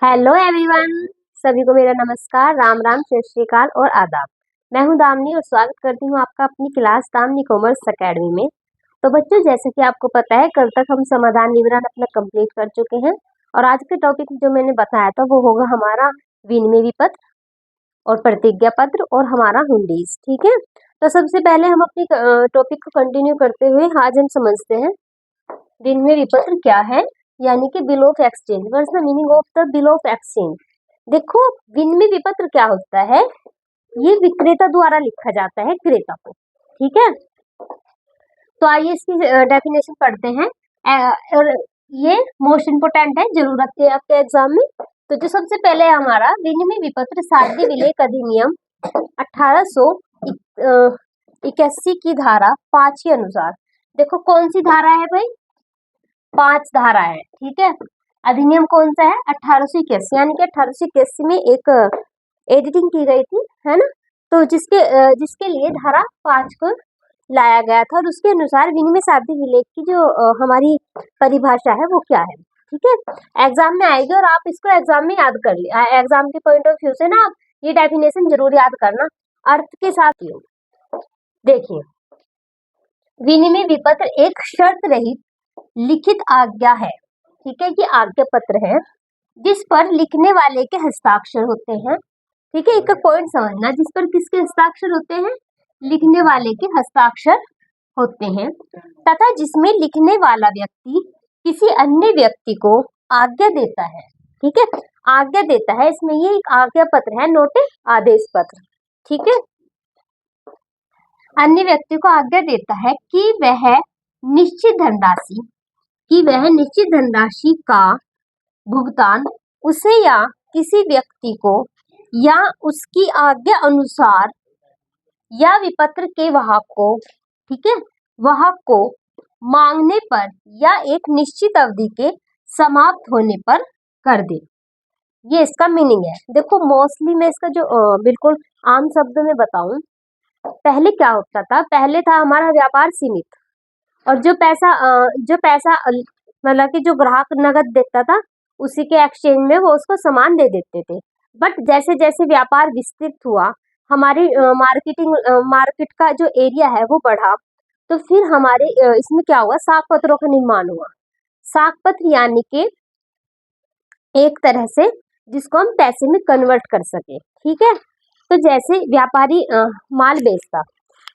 Hello everyone, सभी को मेरा नमस्कार, राम राम, सत श्री अकाल और आदाब। मैं हूं दामिनी और स्वागत करती हूं आपका अपनी क्लास दामिनी कॉमर्स एकेडमी में। तो बच्चों, जैसे कि आपको पता है, कल तक हम समाधान विवरण अपना कंप्लीट कर चुके हैं और आज के टॉपिक जो मैंने बताया था वो होगा हमारा विनिमय विपत्र और प्रतिज्ञा पत्र और हमारा हुंडीज। ठीक है, तो सबसे पहले हम अपनी टॉपिक को कंटिन्यू करते हुए आज हम समझते हैं विनिमय विपत्र क्या है, यानी कि bill of exchange. What's the meaning of the bill of exchange. देखो, विनिमय विपत्र क्या होता है, ये विक्रेता द्वारा लिखा जाता है क्रेता को। ठीक है, तो आइए इसकी डेफिनेशन पढ़ते हैं। और ये मोस्ट इम्पोर्टेंट है, जरूरत है आपके एग्जाम में। तो जो सबसे पहले हमारा विनिमय विपत्र साध्य विलेख अधिनियम 1881 की धारा 5 के अनुसार। देखो कौन सी धारा है भाई, 5 धारा है। ठीक है, अधिनियम कौन सा है, 1881, यानी कि 1881 में एक एडिटिंग की गई थी, है ना। तो जिसके लिए धारा 5 को लाया गया था और उसके अनुसार विनिमय साध्य विलेख की जो हमारी परिभाषा है वो क्या है। ठीक है, एग्जाम में आएगी और आप इसको एग्जाम में याद कर लिया। एग्जाम के पॉइंट ऑफ व्यू से ना आप ये डेफिनेशन जरूर याद करना, अर्थ के साथ ही हो। देखिए, विनिमय विपत्र एक शर्त रहित लिखित आज्ञा है। ठीक है, ये आज्ञा पत्र है जिस पर लिखने वाले के हस्ताक्षर होते हैं। ठीक है, एक पॉइंट समझना, जिस पर किसके हस्ताक्षर होते हैं, लिखने वाले के हस्ताक्षर होते हैं, तथा जिसमें लिखने वाला व्यक्ति किसी अन्य व्यक्ति को आज्ञा देता है। ठीक है, आज्ञा देता है, इसमें ये एक आज्ञा पत्र है, नोट आदेश पत्र। ठीक है, अन्य व्यक्ति को आज्ञा देता है कि वह निश्चित धनराशि का भुगतान उसे या किसी व्यक्ति को या उसकी आज्ञा अनुसार या विपत्र के वाहक को, ठीक है, वाहक को मांगने पर या एक निश्चित अवधि के समाप्त होने पर कर दे। ये इसका मीनिंग है। देखो, मोस्टली मैं इसका जो बिल्कुल आम शब्दों में बताऊं, पहले क्या होता था, पहले था हमारा व्यापार सीमित, और जो पैसा मतलब कि जो ग्राहक नगद देता था उसी के एक्सचेंज में वो उसको सामान दे देते थे। बट जैसे जैसे व्यापार विस्तृत हुआ, हमारी मार्केट का जो एरिया है वो बढ़ा, तो फिर हमारे इसमें क्या हुआ, साख पत्रों का निर्माण हुआ। साख पत्र यानी कि एक तरह से जिसको हम पैसे में कन्वर्ट कर सके। ठीक है, तो जैसे व्यापारी माल बेचता,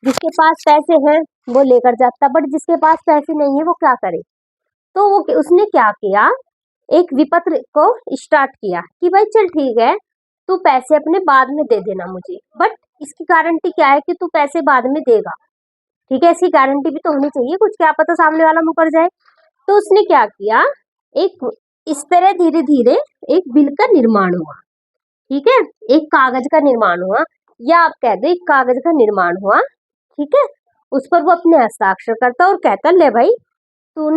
जिसके पास पैसे हैं वो लेकर जाता, बट जिसके पास पैसे नहीं है वो क्या करे, तो वो उसने क्या किया, एक विपत्र को स्टार्ट किया कि भाई चल ठीक है, तू पैसे अपने बाद में दे देना मुझे, बट इसकी गारंटी क्या है कि तू पैसे बाद में देगा। ठीक है, इसकी गारंटी भी तो होनी चाहिए, कुछ क्या पता सामने वाला मुकर जाए। तो उसने क्या किया, एक इस तरह धीरे धीरे एक बिल का निर्माण हुआ। ठीक है, एक कागज का निर्माण हुआ, या आप कह दो एक कागज का निर्माण हुआ। ठीक है, उस पर वो अपने हस्ताक्षर करता और कहता, ले भाई तू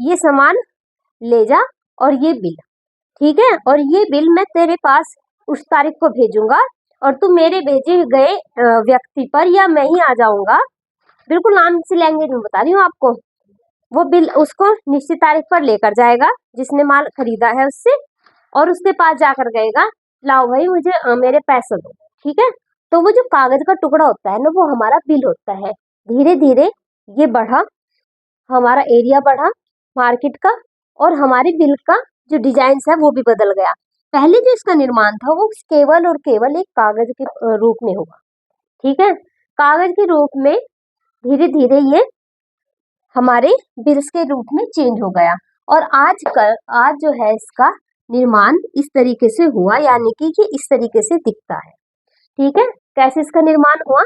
ये सामान ले जा और ये बिल, ठीक है, और ये बिल मैं तेरे पास उस तारीख को भेजूंगा और तू मेरे भेजे गए व्यक्ति पर, या मैं ही आ जाऊंगा, बिल्कुल आम सी लैंग्वेज में बता रही हूँ आपको, वो बिल उसको निश्चित तारीख पर लेकर जाएगा जिसने माल खरीदा है उससे, और उसके पास जाकर कहेगा, लाओ भाई मुझे मेरे पैसे दो। ठीक है, तो वो जो कागज का टुकड़ा होता है ना, वो हमारा बिल होता है। धीरे धीरे ये बढ़ा, हमारा एरिया बढ़ा मार्केट का, और हमारे बिल का जो डिजाइन है वो भी बदल गया। पहले जो इसका निर्माण था वो केवल और केवल एक कागज के रूप में हुआ। ठीक है, कागज के रूप में धीरे धीरे ये हमारे बिल्स के रूप में चेंज हो गया, और आज जो है इसका निर्माण इस तरीके से हुआ, यानी कि ये इस तरीके से दिखता है। ठीक है, कैसे इसका निर्माण हुआ,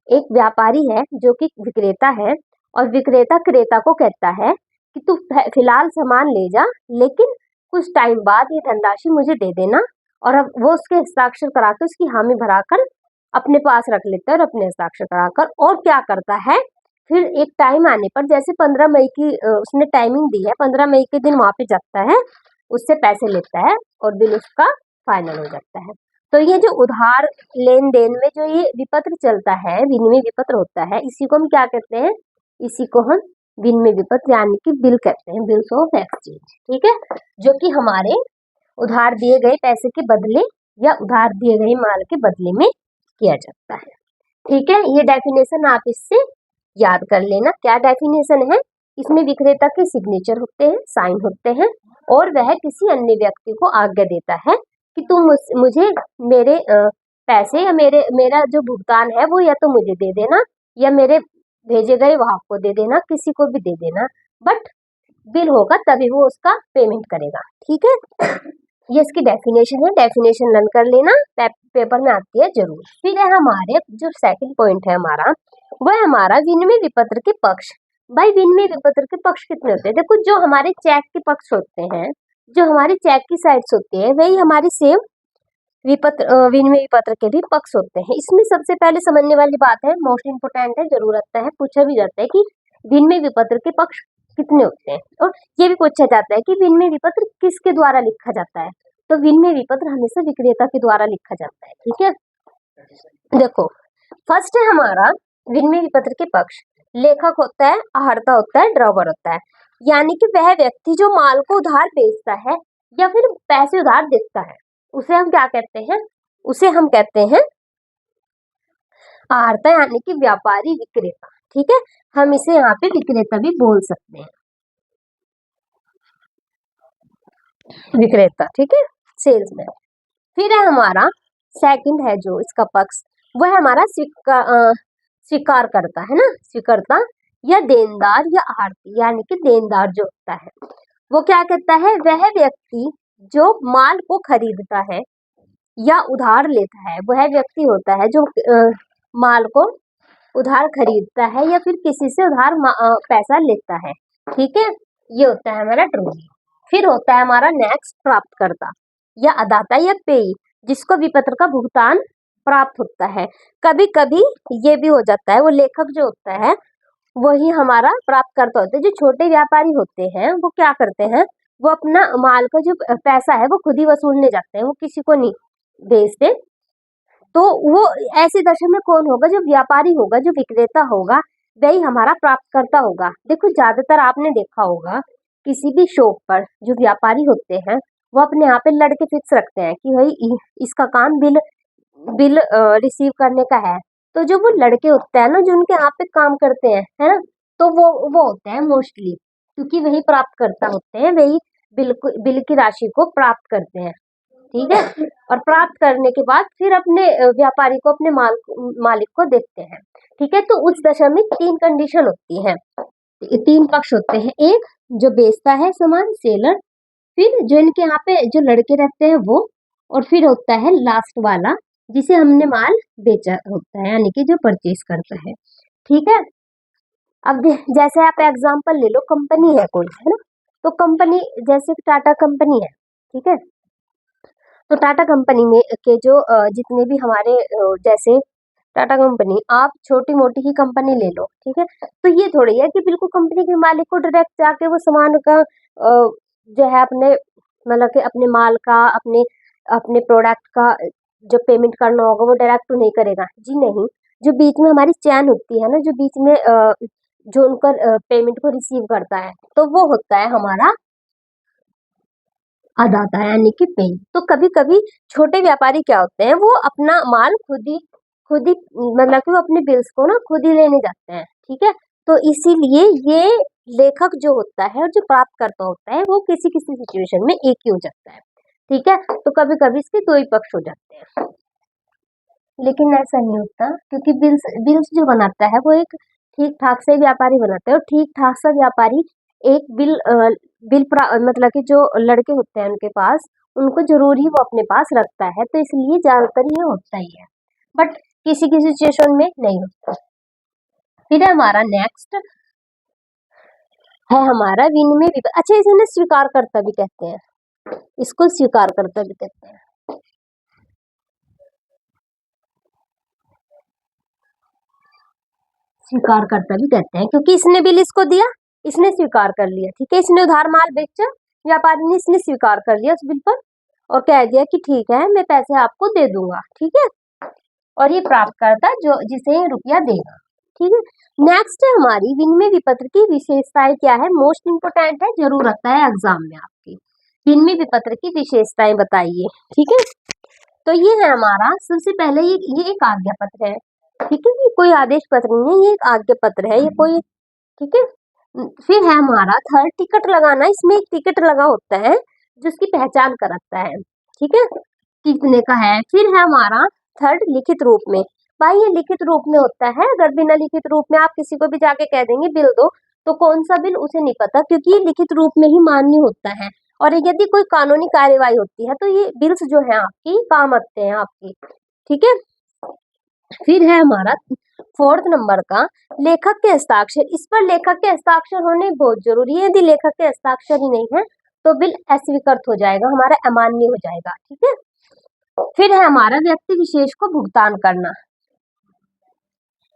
एक व्यापारी है जो कि विक्रेता है, और विक्रेता क्रेता को कहता है कि तू फिलहाल सामान ले जा, लेकिन कुछ टाइम बाद ये धनराशि मुझे दे देना, और अब वो उसके हस्ताक्षर कराकर उसकी हामी भराकर अपने पास रख लेता है, और अपने हस्ताक्षर कराकर और क्या करता है, फिर एक टाइम आने पर, जैसे 15 मई की उसने टाइमिंग दी है, 15 मई के दिन वहां पे जाता है, उससे पैसे लेता है और बिल उसका फाइनल हो जाता है। तो ये जो उधार लेन देन में जो ये विपत्र चलता है, विनिमय विपत्र होता है, इसी को हम क्या कहते हैं, इसी को हम विनिमय विपत्र यानी कि बिल कहते हैं, बिल्स ऑफ एक्सचेंज। ठीक है, जो कि हमारे उधार दिए गए पैसे के बदले या उधार दिए गए माल के बदले में किया जाता है। ठीक है, ये डेफिनेशन आप इससे याद कर लेना। क्या डेफिनेशन है? इसमें विक्रेता के सिग्नेचर होते हैं, साइन होते हैं, और वह किसी अन्य व्यक्ति को आज्ञा देता है कि तुम मुझे मेरे पैसे या मेरा जो भुगतान है वो या तो मुझे दे देना या मेरे भेजे गए वाहक को दे देना, किसी को भी दे देना, बट बिल होगा तभी वो उसका पेमेंट करेगा। ठीक है, ये इसकी डेफिनेशन है, डेफिनेशन लर्न कर लेना, पेपर में आती है जरूर। फिर है हमारे जो सेकंड पॉइंट है हमारा, वह हमारा विनिमय विपत्र के पक्ष। भाई विनिमय विपत्र के पक्ष कितने होते हैं? देखो, जो हमारे चेक के पक्ष होते हैं, जो हमारी चेक की साइड्स होती है, वही हमारी सेम विनिमय विपत्र के भी पक्ष होते हैं। इसमें सबसे पहले समझने वाली बात है, मोस्ट इंपोर्टेंट है, जरूरत है, पूछा भी जाता है कि विनिमय विपत्र के पक्ष कितने होते हैं, और ये भी पूछा जाता है कि विनिमय विपत्र किसके द्वारा लिखा जाता है। तो विनिमय विपत्र हमेशा विक्रेता के द्वारा लिखा जाता है। ठीक है, देखो फर्स्ट है हमारा विनिमय विपत्र के पक्ष। लेखक होता है, आहर्ता होता है, ड्रॉवर होता है, यानी कि वह व्यक्ति जो माल को उधार बेचता है या फिर पैसे उधार देता है, उसे हम क्या कहते हैं? उसे हम कहते हैं आहर्ता, यानी कि व्यापारी, विक्रेता। ठीक है, हम इसे यहाँ पे विक्रेता भी बोल सकते हैं, विक्रेता। ठीक है, सेल्समैन। फिर है हमारा सेकंड है जो इसका पक्ष, वह हमारा स्वीकार करता है ना, स्वीकर्ता या देनदार या आढ़ती, यानी कि देनदार जो होता है वो क्या कहता है? वह व्यक्ति जो माल को खरीदता है या उधार लेता है, वह व्यक्ति होता है जो माल को उधार खरीदता है या फिर किसी से उधार पैसा लेता है। ठीक है, ये होता है हमारा ट्रूली। फिर होता है हमारा नेक्स्ट प्राप्तकर्ता या अदाता या पेयी, जिसको विपत्र का भुगतान प्राप्त होता है। कभी कभी ये भी हो जाता है, वो लेखक जो होता है वही हमारा प्राप्तकर्ता होते हैं। जो छोटे व्यापारी होते हैं वो क्या करते हैं? वो अपना माल का जो पैसा है वो खुद ही वसूलने जाते हैं, वो किसी को नहीं बेचते। तो वो ऐसी दशा में कौन होगा? जो व्यापारी होगा, जो विक्रेता होगा, वही हमारा प्राप्तकर्ता होगा। देखो ज्यादातर आपने देखा होगा किसी भी शॉप पर जो व्यापारी होते हैं वो अपने यहाँ पे लड़के फिक्स रखते हैं कि भाई इसका काम बिल बिल रिसीव करने का है। तो जो वो लड़के होते हैं ना, जो उनके यहाँ पे काम करते हैं, है ना, तो वो होते हैं मोस्टली, क्योंकि वही प्राप्तकर्ता होते हैं, वही बिल की राशि को प्राप्त करते हैं। ठीक है, और प्राप्त करने के बाद फिर अपने व्यापारी को, अपने मालिक को देते हैं। ठीक है, तो उस दशा में तीन कंडीशन होती है, तीन पक्ष होते हैं। एक जो बेचता है सामान, सेलर, फिर जो इनके यहाँ पे जो लड़के रहते हैं वो, और फिर होता है लास्ट वाला जिसे हमने माल बेचा होता है, यानी कि जो परचेज करता है। ठीक है, अब जैसे आप एग्जांपल ले लो, कंपनी है कोई, है ना, तो कंपनी जैसे टाटा कंपनी है। ठीक है, तो टाटा कंपनी में के जो जितने भी हमारे जैसे टाटा कंपनी, आप छोटी मोटी ही कंपनी ले लो। ठीक है, तो ये थोड़ी है कि बिल्कुल कंपनी के मालिक को डायरेक्ट जाके वो सामान का जो है अपने मतलब कि अपने माल का, अपने अपने प्रोडक्ट का जो पेमेंट करना होगा वो डायरेक्ट तो नहीं करेगा जी, नहीं। जो बीच में हमारी चैन होती है ना, जो बीच में जो उनका पेमेंट को रिसीव करता है, तो वो होता है हमारा अदाता, यानी कि पे। तो कभी कभी छोटे व्यापारी क्या होते हैं, वो अपना माल खुद ही मतलब कि वो अपने बिल्स को ना खुद ही लेने जाते हैं। ठीक है, तो इसीलिए ये लेखक जो होता है और जो प्राप्तकर्ता होता है वो किसी किसी सिचुएशन में एक ही हो जाता है। ठीक है, तो कभी कभी इसके दो ही पक्ष हो जाते हैं, लेकिन ऐसा नहीं होता, क्योंकि बिल्स जो बनाता है वो एक ठीक ठाक से व्यापारी बनाता है, और ठीक ठाक सा व्यापारी एक मतलब कि जो लड़के होते हैं उनके पास, उनको जरूर ही वो अपने पास रखता है। तो इसलिए ज्यादातर ये होता ही है, बट किसी किसी सिचुएशन में नहीं होता। फिर हमारा नेक्स्ट है हमारा विनिमय अच्छा, इसे ना स्वीकार करता भी कहते हैं, इसको स्वीकार करता भी कहते हैं। स्वीकार करता भी कहते हैं, क्योंकि इसने बिल इसको दिया, इसने स्वीकार कर लिया। ठीक है, इसने उधार माल बेचा, व्यापारी ने, इसने स्वीकार कर लिया उस बिल पर और कह दिया कि ठीक है मैं पैसे आपको दे दूंगा। ठीक है, और ये प्राप्तकर्ता जो जिसे ये रुपया देगा। ठीक है, नेक्स्ट है हमारी विनिमय विपत्र की विशेषताएं क्या है, मोस्ट इंपोर्टेंट है, जरूर आता है एग्जाम में आपकी। विनिमय विपत्र की विशेषताएं बताइए। ठीक है, तो ये है हमारा सबसे पहले ये एक आज्ञा पत्र है। ठीक है, ये कोई आदेश पत्र नहीं है, ये एक आज्ञा पत्र है, ये कोई। ठीक है, फिर है हमारा थर्ड टिकट लगाना। इसमें एक टिकट लगा होता है जो उसकी पहचान कराता है। ठीक है, कितने का है। फिर है हमारा थर्ड लिखित रूप में। भाई ये लिखित रूप में होता है, अगर बिना लिखित रूप में आप किसी को भी जाके कह देंगे बिल दो, तो कौन सा बिल उसे नहीं पता, क्योंकि ये लिखित रूप में ही मान्य होता है। और यदि कोई कानूनी कार्यवाही होती है तो ये बिल्स जो है आपकी काम आते हैं आपकी। ठीक है, फिर है हमारा फोर्थ नंबर का लेखक के हस्ताक्षर। इस पर लेखक के हस्ताक्षर होने बहुत जरूरी है। यदि लेखक के हस्ताक्षर ही नहीं है तो बिल अस्वीकृत हो जाएगा, हमारा अमान्य हो जाएगा। ठीक है, फिर है हमारा व्यक्ति विशेष को भुगतान करना।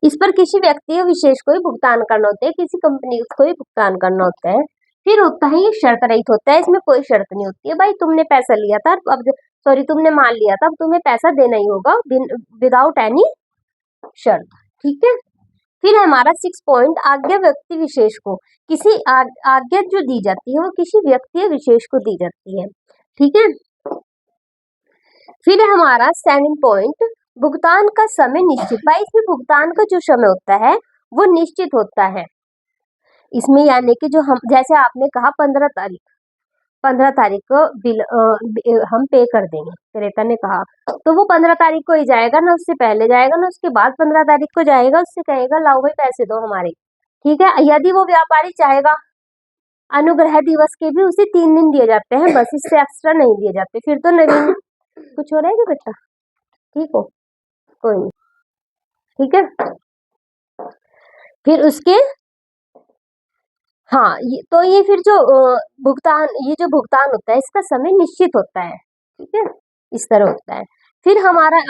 इस पर किसी व्यक्ति विशेष को ही भुगतान करना होता है, किसी कंपनी को ही भुगतान करना होता है। फिर होता है ये शर्त रहित होता है, इसमें कोई शर्त नहीं होती है। भाई तुमने पैसा लिया था, अब सॉरी तुमने माल लिया था, अब तुम्हें पैसा देना ही होगा विदाउट एनी शर्त। ठीक है, फिर है हमारा 6 पॉइंट आज्ञा व्यक्ति विशेष को। किसी आज्ञा जो दी जाती है वो किसी व्यक्ति विशेष को दी जाती है। ठीक है, फिर है हमारा 7 पॉइंट भुगतान का समय निश्चित। भाई इसमें भुगतान का जो समय होता है वो निश्चित होता है इसमें, यानी कि जो हम जैसे आपने कहा 15 तारीख को बिल हम पे कर देंगे, क्रेता ने कहा, तो वो 15 तारीख को ही जाएगा, ना उससे पहले जाएगा ना उसके बाद 15 तारीख को जाएगा, उससे कहेगा लाओ भाई पैसे दो हमारे। ठीक है, यदि वो व्यापारी चाहेगा, अनुग्रह दिवस के भी उसे 3 दिन दिए जाते हैं बस, इससे एक्स्ट्रा नहीं दिए जाते। फिर तो नवीन कुछ हो रहा है क्या बेटा? ठीक हो, कोई नहीं। ठीक है, फिर उसके हाँ ये फिर जो भुगतान होता है इसका समय निश्चित होता है। ठीक है, इस तरह होता है। फिर हमारा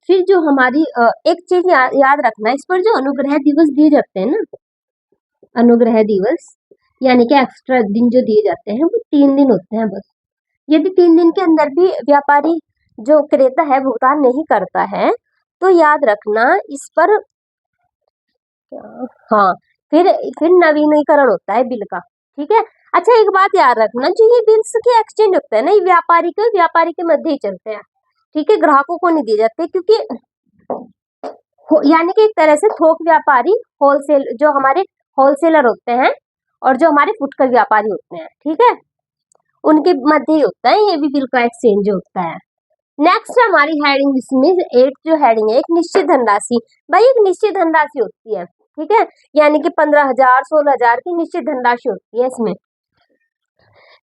फिर जो हमारी एक चीज याद रखना, इस पर जो अनुग्रह दिवस दिए जाते हैं ना, अनुग्रह दिवस यानी कि एक्स्ट्रा दिन जो दिए जाते हैं वो 3 दिन होते हैं बस। यदि 3 दिन के अंदर भी व्यापारी जो क्रेता है भुगतान नहीं करता है तो याद रखना इस पर हाँ फिर नवीनीकरण होता है बिल का। ठीक है, अच्छा एक बात याद रखना, जो ये बिल्स के एक्सचेंज होते हैं ना, ये व्यापारी के मध्य ही चलते हैं। ठीक है, ग्राहकों को नहीं दिए जाते, क्योंकि यानी कि एक तरह से थोक व्यापारी जो हमारे होलसेलर होते हैं और जो हमारे फुटकर व्यापारी होते हैं, ठीक है, उनके मध्य ही होता है ये भी बिल का एक्सचेंज होता है। नेक्स्ट हमारी हेडिंग, इसमें एक जो हेडिंग है, एक निश्चित धनराशि। भाई एक निश्चित धनराशि होती है। ठीक है, यानी कि 15,000 16,000 की निश्चित धनराशि होती है इसमें।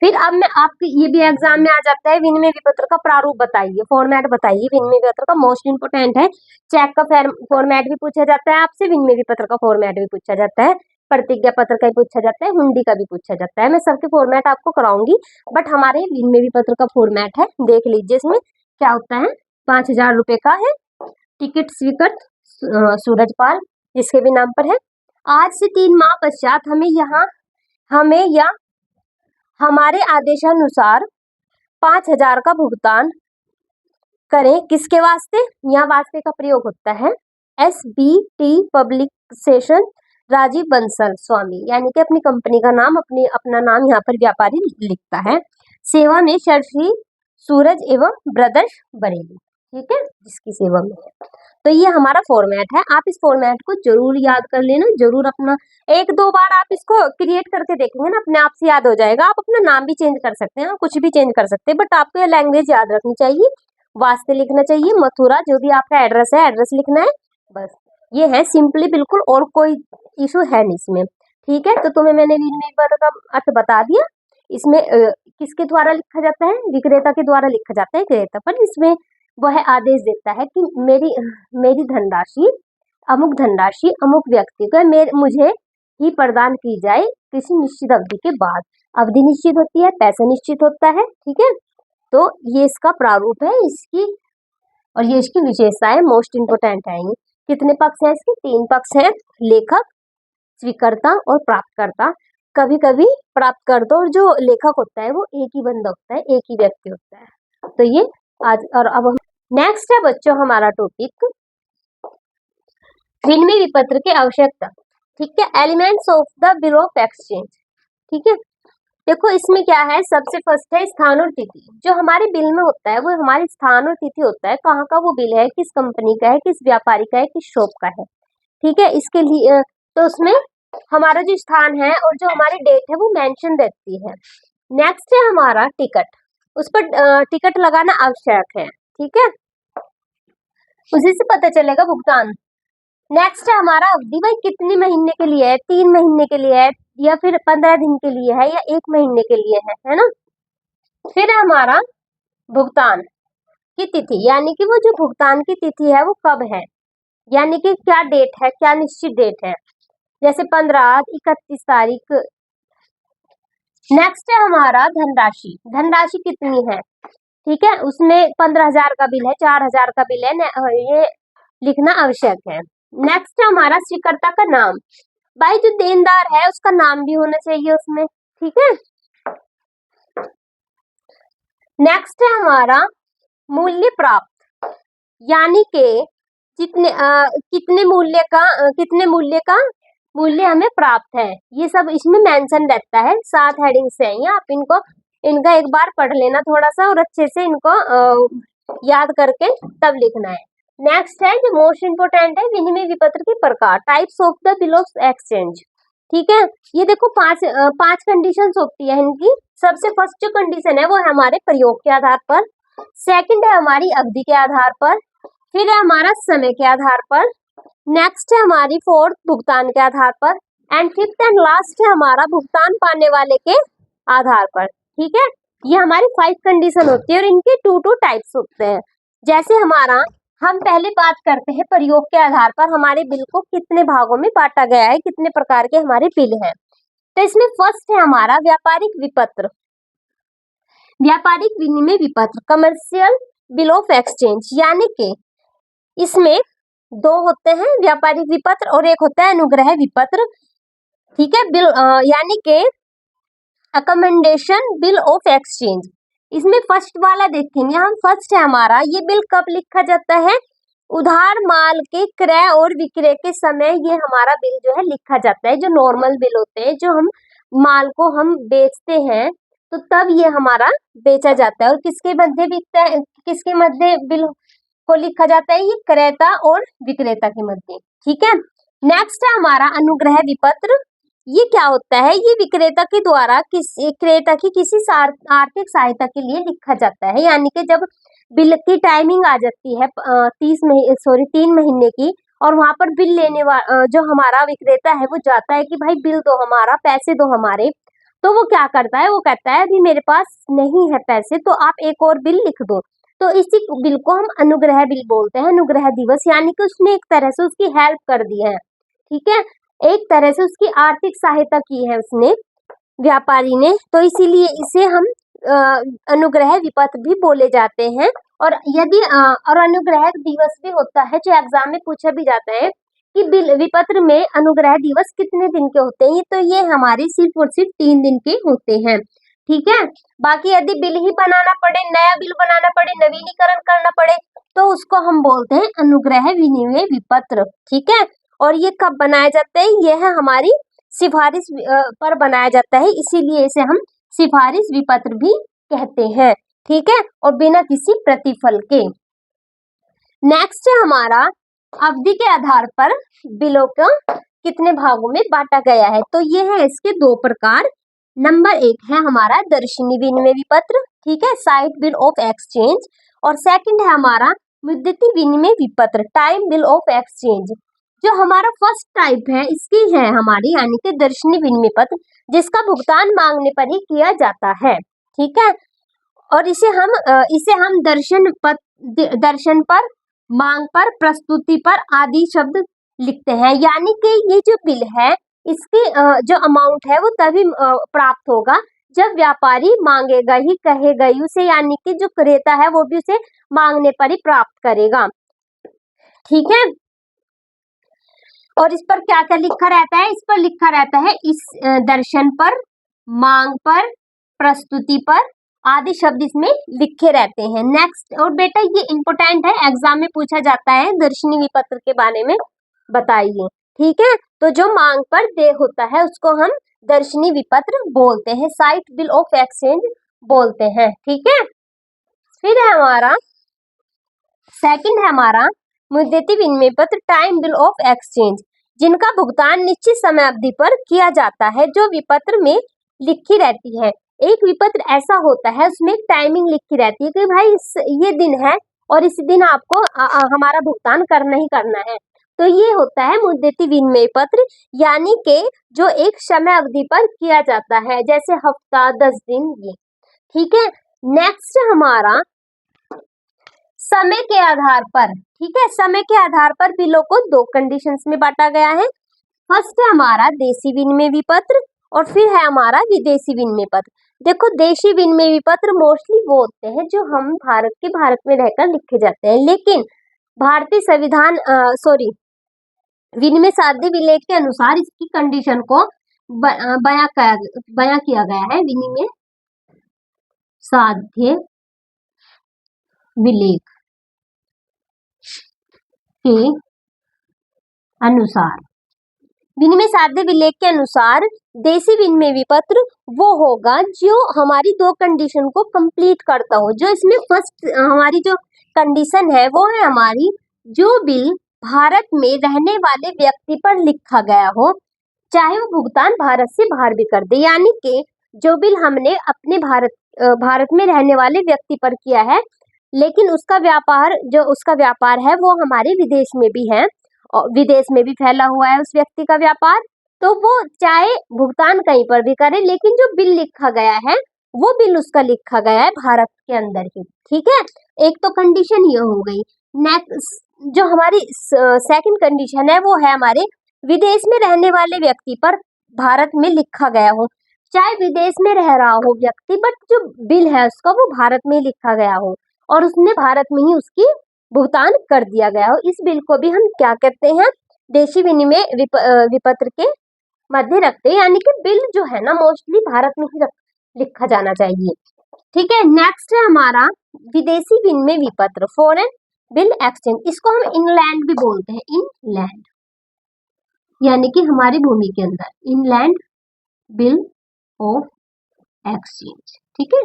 फिर अब मैं आपके ये भी एग्जाम में आ जाता है, विनिमय विपत्र का प्रारूप बताइए, फॉर्मेट बताइए। विनिमय विपत्र का मोस्ट इंपोर्टेंट है, चेक का फॉर्मेट भी पूछा जाता है आपसे, विनिमय विपत्र का फॉर्मेट भी पूछा जाता है, प्रतिज्ञा पत्र का भी पूछा जाता है, हुंडी का भी पूछा जाता है। मैं सबके फॉर्मेट आपको कराऊंगी, बट हमारे विनिमय विपत्र का फॉर्मेट है, देख लीजिए। इसमें क्या होता है, 5,000 रुपए का है, टिकट स्वीकृत सूरजपाल जिसके भी नाम पर है। आज से 3 माह पश्चात हमें या हमारे आदेशानुसार 5,000 का भुगतान करें। किसके वास्ते? यहाँ वास्ते का प्रयोग होता है SBT पब्लिकेशन राजीव बंसल स्वामी, यानी कि अपनी कंपनी का नाम, अपना नाम यहाँ पर व्यापारी लिखता है। सेवा में श्री सूरज एवं ब्रदर्स बरेली, ठीक है, जिसकी सेवा में है। तो ये हमारा फॉर्मेट है, आप इस फॉर्मेट को जरूर याद कर लेना, जरूर अपना 1-2 बार आप इसको क्रिएट करके देखेंगे ना, अपने आप से याद हो जाएगा। आप अपना नाम भी चेंज कर सकते हैं, कुछ भी चेंज कर सकते हैं, बट आपको ये लैंग्वेज याद रखनी चाहिए। वास्ते लिखना चाहिए, मथुरा जो भी आपका एड्रेस है, एड्रेस लिखना है बस। ये है सिंपली बिल्कुल, और कोई इशू है नहीं इसमें। ठीक है, तो तुम्हें मैंने विनिमय विपत्र का अर्थ बता दिया। इसमें किसके द्वारा लिखा जाता है? विक्रेता के द्वारा लिखा जाता है, क्रेता पर। इसमें वह आदेश देता है कि मेरी धनराशि अमुक व्यक्ति को मुझे ही प्रदान की जाए किसी निश्चित अवधि के बाद। अवधि निश्चित होती है, पैसा निश्चित होता है। ठीक है, तो ये इसका प्रारूप है इसकी, और ये इसकी विशेषताएं मोस्ट इंपोर्टेंट है। कितने पक्ष है इसके? 3 पक्ष है, लेखक, स्वीकर्ता और प्राप्तकर्ता। कभी कभी प्राप्तकर्ता और जो लेखक होता है वो एक ही बंदा होता है, एक ही व्यक्ति होता है। तो ये आज, और अब नेक्स्ट है बच्चों हमारा टॉपिक विनिमय विपत्र की आवश्यकता। ठीक है, elements of the bill of exchange. ठीक है, देखो इसमें क्या है, सबसे फर्स्ट है स्थान और तिथि। जो हमारे बिल में होता है वो हमारे स्थान और तिथि होता है, कहाँ का वो बिल है, किस कंपनी का है, किस व्यापारी का है, किस शॉप का है। ठीक है, इसके लिए तो उसमें हमारा जो स्थान है और जो हमारी डेट है वो मेंशन रहती है। नेक्स्ट है हमारा टिकट, उस पर टिकट लगाना आवश्यक है। ठीक है, उसी से पता चलेगा भुगतान। नेक्स्ट है हमारा अवधि, भाई कितने महीने के लिए है, 3 महीने के लिए है, या फिर 15 दिन के लिए है, या 1 महीने के लिए है ना। फिर है हमारा भुगतान की तिथि, यानी कि वो जो भुगतान की तिथि है वो कब है, यानी कि क्या डेट है, क्या निश्चित डेट है, जैसे 15, 31 तारीख। नेक्स्ट है हमारा धनराशि, धनराशि कितनी है। ठीक है, उसमें 15,000 का बिल है, 4,000 का बिल है, ये लिखना आवश्यक है। नेक्स्ट है हमारा स्वीकर्ता का नाम, भाई जो देनदार है उसका नाम भी होना चाहिए उसमें। ठीक है, नेक्स्ट है हमारा मूल्य प्राप्त, यानी कि कितने मूल्य हमें प्राप्त है, ये सब इसमें मेंशन रहता है, 7 हेडिंग्स हैं ये, आप इनका एक बार पढ़ लेना थोड़ा सा और अच्छे से इनको याद करके तब लिखना है। नेक्स्ट है जो मोस्ट इंपोर्टेंट है, विनिमय विपत्र के प्रकार, types of the bill of exchange. ठीक है, ये देखो पांच कंडीशंस होती है इनकी। सबसे फर्स्ट जो कंडीशन है वो है हमारे प्रयोग के आधार पर, सेकंड है हमारी अवधि के आधार पर, फिर है हमारा समय के आधार पर, नेक्स्ट है हमारी फोर्थ भुगतान के आधार पर, एंड फिफ्थ एंड लास्ट है हमारा भुगतान पाने वाले के आधार पर। ठीक है, ये हमारी 5 कंडीशन होती है और इनके 2 टाइप्स होते हैं। जैसे हम पहले बात करते हैं प्रयोग के आधार पर हमारे बिल को कितने भागों में बांटा गया है, कितने प्रकार के हमारे बिल हैं। तो इसमें फर्स्ट है हमारा व्यापारिक विपत्र, व्यापारिक विनिमय विपत्र, कमर्शियल बिल ऑफ एक्सचेंज, यानी कि इसमें 2 होते हैं, व्यापारिक विपत्र और एक होता है अनुग्रह विपत्र। ठीक है, बिल यानी कि अकमेंडेशन बिल ऑफ एक्सचेंज। इसमें फर्स्ट वाला देखेंगे हम, फर्स्ट है हमारा, ये बिल कब लिखा जाता है, उधार माल के क्रय और विक्रय के समय ये हमारा बिल जो है लिखा जाता है। जो नॉर्मल बिल होते हैं, जो हम माल को हम बेचते हैं तो तब ये हमारा बेचा जाता है, और किसके मध्य बिकता है, किसके मध्य बिल को लिखा जाता है, ये क्रेता और विक्रेता के मध्य। ठीक है, नेक्स्ट है हमारा अनुग्रह विपत्र, ये क्या होता है, ये विक्रेता के द्वारा क्रेता की किसी आर्थिक सहायता के लिए लिखा जाता है, यानी कि जब बिल की टाइमिंग आ जाती है 3 महीने की, और वहां पर बिल लेने वाला जो हमारा विक्रेता है वो जाता है कि भाई बिल दो हमारा, पैसे दो हमारे, तो वो क्या करता है, वो कहता है अभी मेरे पास नहीं है पैसे, तो आप एक और बिल लिख दो। तो इसी बिल को हम अनुग्रह बिल बोलते हैं, अनुग्रह दिवस, यानी कि उसने एक तरह से उसकी हेल्प कर दी है। ठीक है, एक तरह से उसकी आर्थिक सहायता की है उसने, व्यापारी ने, तो इसीलिए इसे हम अनुग्रह विपत्र भी बोले जाते हैं। और यदि और अनुग्रह दिवस भी होता है, जो एग्जाम में पूछा भी जाता है कि बिल विपत्र में अनुग्रह दिवस कितने दिन के होते हैं, तो ये हमारे सिर्फ और सिर्फ 3 दिन के होते हैं। ठीक है, बाकी यदि बिल ही बनाना पड़े, नया बिल बनाना पड़े, नवीनीकरण करना पड़े, तो उसको हम बोलते हैं अनुग्रह विनिमय विपत्र। ठीक है, और ये कब बनाया जाता है, ये है हमारी सिफारिश पर बनाया जाता है, इसीलिए इसे हम सिफारिश विपत्र भी कहते हैं। ठीक है, और बिना किसी प्रतिफल के। नेक्स्ट है हमारा अवधि के आधार पर बिलों को कितने भागों में बांटा गया है, तो ये है इसके 2 प्रकार। नंबर 1 है हमारा दर्शनी विनिमय विपत्र, ठीक है, साइड बिल ऑफ एक्सचेंज, और सेकंड है हमारा मुद्दती विनिमय विपत्र, टाइम बिल ऑफ एक्सचेंज। जो हमारा फर्स्ट टाइप है इसकी है हमारी, यानी कि दर्शनी विनिमय पत्र, जिसका भुगतान मांगने पर ही किया जाता है। ठीक है, और इसे हम दर्शन पर, मांग पर, प्रस्तुति पर आदि शब्द लिखते हैं, यानी कि ये जो बिल है इसकी जो अमाउंट है वो तभी प्राप्त होगा जब व्यापारी मांगेगा ही, कहेगा ही उसे, यानी कि जो क्रेता है वो भी उसे मांगने पर ही प्राप्त करेगा। ठीक है, और इस पर क्या क्या लिखा रहता है, इस पर लिखा रहता है इस दर्शन पर, मांग पर, प्रस्तुति पर आदि शब्द इसमें लिखे रहते हैं। नेक्स्ट, और बेटा ये इंपोर्टेंट है, एग्जाम में पूछा जाता है, दर्शनी विपत्र के बारे में बताइए। ठीक है, तो जो मांग पर देय होता है उसको हम दर्शनी विपत्र बोलते हैं, साइट बिल ऑफ एक्सचेंज बोलते हैं। ठीक है, फिर है हमारा सेकंड है हमारा मुद्दती विनिमय पत्र, टाइम बिल ऑफ एक्सचेंज, जिनका भुगतान निश्चित समय अवधि पर किया जाता है, जो विपत्र में लिखी रहती है। एक विपत्र ऐसा होता है उसमें एक टाइमिंग लिखी रहती है कि भाई ये दिन है और इस दिन आपको हमारा भुगतान करना ही करना है। तो ये होता है मुद्दती विनिमय पत्र, यानी कि जो एक समय अवधि पर किया जाता है, जैसे हफ्ता, 10 दिन, ये। ठीक है, नेक्स्ट हमारा समय के आधार पर। ठीक है, समय के आधार पर बिलों को दो कंडीशंस में बांटा गया है। फर्स्ट है हमारा देशी विनिमय विपत्र और फिर है हमारा विदेशी विनिमय पत्र। देखो, देशी विनिमय विपत्र मोस्टली वो होते हैं जो हम भारत में रहकर लिखे जाते हैं, लेकिन भारतीय संविधान विनिमय साध्य विलेख के अनुसार इसकी कंडीशन को बयां किया गया है। विनिमय साध्य विलेख के अनुसार, विनिमय साध्य विलेख के अनुसार देशी विनिमय विपत्र वो होगा जो हमारी दो कंडीशन को कंप्लीट करता हो। जो इसमें फर्स्ट हमारी जो कंडीशन है वो है हमारी, जो बिल भारत में रहने वाले व्यक्ति पर लिखा गया हो, चाहे वो भुगतान भारत से बाहर भी कर दे। यानी कि जो बिल हमने अपने भारत में रहने वाले व्यक्ति पर किया है, लेकिन उसका व्यापार है वो हमारे विदेश में भी है और विदेश में भी फैला हुआ है उस व्यक्ति का व्यापार, तो वो चाहे भुगतान कहीं पर भी करे, लेकिन जो बिल लिखा गया है वो बिल उसका लिखा गया है भारत के अंदर ही। ठीक है, एक तो कंडीशन ये हो गई। नेक्स्ट जो हमारी सेकंड कंडीशन है वो है हमारे विदेश में रहने वाले व्यक्ति पर भारत में लिखा गया हो, चाहे विदेश में रह रहा हो व्यक्ति, बट जो बिल है उसका वो भारत में लिखा गया हो और उसने भारत में ही उसकी भुगतान कर दिया गया हो। इस बिल को भी हम क्या कहते हैं, देशी विनिमय विपत्र के मध्य रखते हैं, यानी कि बिल जो है ना मोस्टली भारत में ही लिखा जाना चाहिए। ठीक है, नेक्स्ट है हमारा विदेशी विनिमय विपत्र, फॉरेन बिल एक्सचेंज, इसको हम इनलैंड भी बोलते हैं। इनलैंड यानी कि हमारी भूमि के अंदर, इनलैंड बिल ऑफ एक्सचेंज। ठीक है,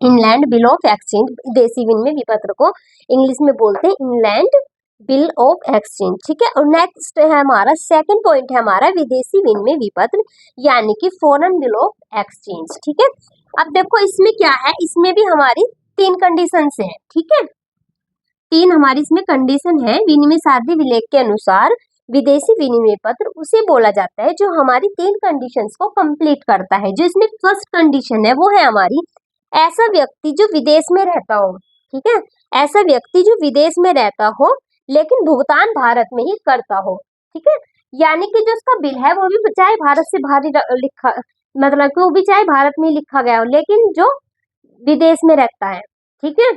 इनलैंड बिल ऑफ एक्सचेंज, देशी विनिमय विपत्र को इंग्लिश में बोलते हैं इनलैंड बिल ऑफ एक्सचेंज। ठीक है, और नेक्स्ट है हमारा सेकंड पॉइंट है हमारा विदेशी विनिमय विपत्र, यानी कि फॉरेन बिल ऑफ एक्सचेंज। ठीक है, अब देखो इसमें क्या है, इसमें भी हमारी तीन कंडीशन है। ठीक है, तीन हमारी इसमें कंडीशन है। विनिमय साध्य विलेख के अनुसार विदेशी विनिमय पत्र उसे बोला जाता है जो हमारी तीन कंडीशंस को कंप्लीट करता है। जो इसमें फर्स्ट कंडीशन है वो है हमारी, ऐसा व्यक्ति जो विदेश में रहता हो। ठीक है, ऐसा व्यक्ति जो विदेश में रहता हो लेकिन भुगतान भारत में ही करता हो। ठीक है, यानी कि जो उसका बिल है वो भी चाहे भारत से बाहर लिखा, मतलब कि वो भी चाहे भारत में ही लिखा गया हो, लेकिन जो विदेश में रहता है। ठीक है,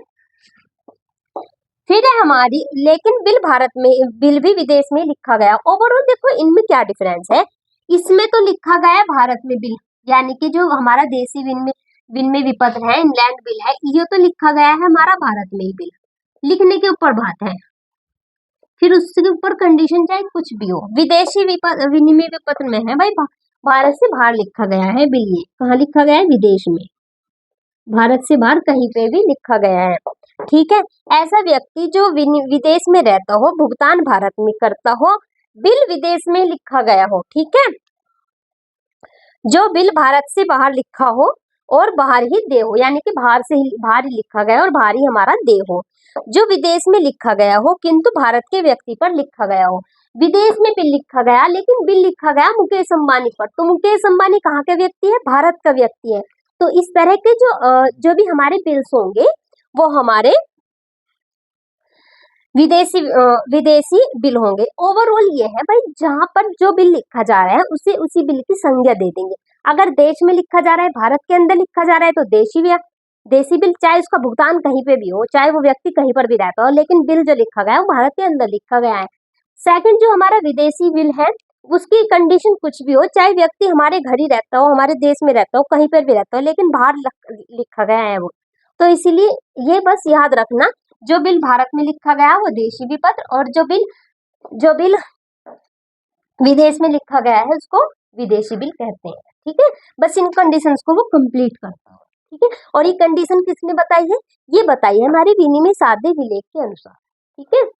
फिर है हमारी, लेकिन बिल भी विदेश में लिखा गया। ओवरऑल देखो इनमें क्या डिफरेंस है, इसमें तो लिखा गया है भारत में बिल, यानी कि जो हमारा देशी विनिमय विपत्र है, इनलैंड बिल है, ये तो लिखा गया है हमारा भारत में ही बिल, लिखने के ऊपर बात है। फिर उसके ऊपर कंडीशन चाहे कुछ भी हो। विदेशी विनिमय विपत्र में है भाई भारत से बाहर लिखा गया है बिल, ये कहाँ लिखा गया है, विदेश में, भारत से बाहर कहीं पे भी लिखा गया है। ठीक है, ऐसा व्यक्ति जो विदेश में रहता हो, भुगतान भारत में करता हो, बिल विदेश में लिखा गया हो। ठीक है, जो बिल भारत से बाहर लिखा हो और बाहर ही दे हो, यानी कि बाहर ही लिखा गया और बाहर ही हमारा दे हो। जो विदेश में लिखा गया हो किंतु भारत के व्यक्ति पर लिखा गया हो। विदेश में बिल लिखा गया लेकिन बिल लिखा गया मुकेश अंबानी पर, तो मुकेश अंबानी कहाँ के व्यक्ति है, भारत का व्यक्ति है। तो इस तरह के जो भी हमारे बिल्स होंगे वो हमारे विदेशी बिल होंगे। ओवरऑल ये है भाई, जहां पर जो बिल लिखा जा रहा है उसे उसी बिल की संज्ञा दे देंगे। अगर देश में लिखा जा रहा है, भारत के अंदर लिखा जा रहा है, तो देशी बिल, चाहे उसका भुगतान कहीं पे भी हो, चाहे वो व्यक्ति कहीं पर भी रहता हो, लेकिन बिल जो लिखा गया है वो भारत के अंदर लिखा गया है। सेकंड, जो हमारा विदेशी बिल है उसकी कंडीशन कुछ भी हो, चाहे व्यक्ति हमारे घर ही रहता हो, हमारे देश में रहता हो, कहीं पर भी रहता हो, लेकिन बाहर लिखा गया है वो, तो इसीलिए ये बस याद रखना, जो बिल भारत में लिखा गया वो देशी विपत्र, और जो बिल विदेश में लिखा गया है उसको विदेशी बिल कहते हैं। ठीक है, बस इन कंडीशंस को वो कंप्लीट करता है। ठीक है, और ये कंडीशन किसने बताई है? ये बताई है हमारी विनिमय साध्य विलेख के अनुसार। ठीक है,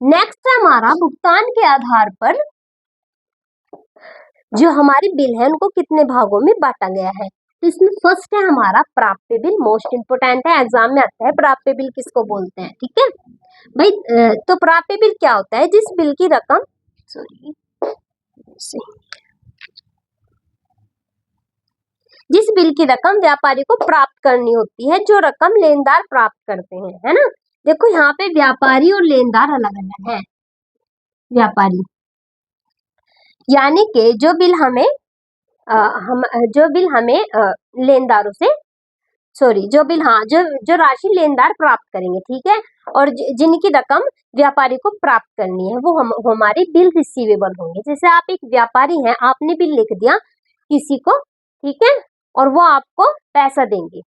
नेक्स्ट है हमारा भुगतान के आधार पर जो हमारे बिल है उनको कितने भागों में बांटा गया है। तो इसमें फर्स्ट है हमारा प्राप्य बिल, मोस्ट इंपोर्टेंट है, एग्जाम में आता है प्राप्य बिल किसको बोलते हैं। ठीक है भाई, तो प्राप्य बिल क्या होता है? जिस बिल की रकम जिस बिल की रकम व्यापारी को प्राप्त करनी होती है, जो रकम लेनदार प्राप्त करते हैं, है ना। देखो यहाँ पे व्यापारी और लेनदार अलग अलग है। व्यापारी यानी कि जो बिल हमें लेनदारों से जो बिल जो राशि लेनदार प्राप्त करेंगे। ठीक है, और जिनकी रकम व्यापारी को प्राप्त करनी है वो हमारे बिल रिसीवेबल होंगे। जैसे आप एक व्यापारी हैं, आपने बिल लिख दिया किसी को, ठीक है, और वो आपको पैसा देंगे,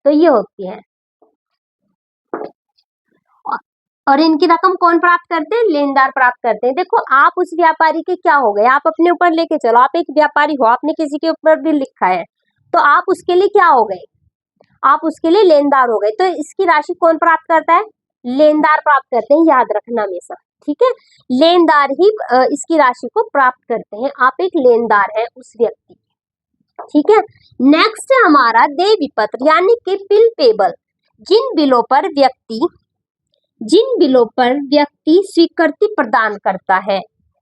तो ये होती है। और इनकी रकम कौन प्राप्त करते हैं? लेनदार प्राप्त करते हैं। देखो आप उस व्यापारी के क्या हो गए, आप अपने ऊपर लेके चलो, आप एक व्यापारी हो, आपने किसी के ऊपर बिल लिखा है, तो आप उसके लिए क्या हो गए? आप उसके लिए लेनदार हो गए। तो इसकी राशि कौन प्राप्त करता है? लेनदार प्राप्त करते हैं, याद रखना हमेशा। ठीक है, लेनदार ही इसकी राशि को प्राप्त करते हैं। आप एक लेनदार है उस व्यक्ति। ठीक है, नेक्स्ट है हमारा देय विपत्र यानी कि बिल पेबल। जिन बिलों पर व्यक्ति स्वीकृति प्रदान करता है,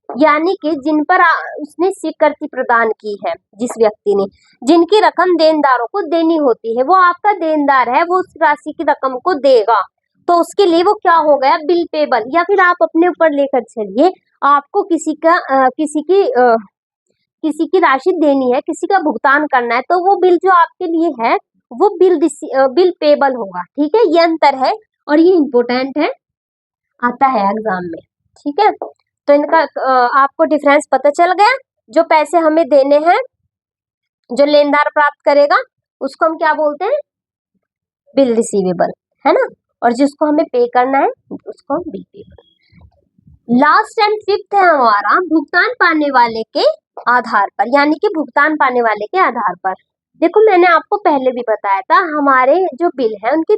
यानी कि जिन पर उसने स्वीकृति प्रदान की है, जिस व्यक्ति ने, जिनकी रकम देनदारों को देनी होती है, वो आपका देनदार है, वो उस राशि की रकम को देगा, तो उसके लिए वो क्या हो गया? Bill payable. या फिर आप अपने ऊपर लेकर चलिए, आपको किसी की राशि देनी है, किसी का भुगतान करना है, तो वो बिल जो आपके लिए है वो बिल पेबल होगा। ठीक है, ये अंतर है और ये इंपॉर्टेंट है, आता है एग्जाम में। ठीक है, तो इनका आपको डिफरेंस पता चल गया। जो पैसे हमें देने हैं, जो लेनदार प्राप्त करेगा, उसको हम क्या बोलते हैं? बिल रिसीवेबल, है ना। और जिसको हमें पे करना है उसको हम bill payable. Last and fifth है हमारा भुगतान पाने वाले के आधार पर, यानी कि भुगतान पाने वाले के आधार पर। देखो मैंने आपको पहले भी बताया था, हमारे जो बिल है उनके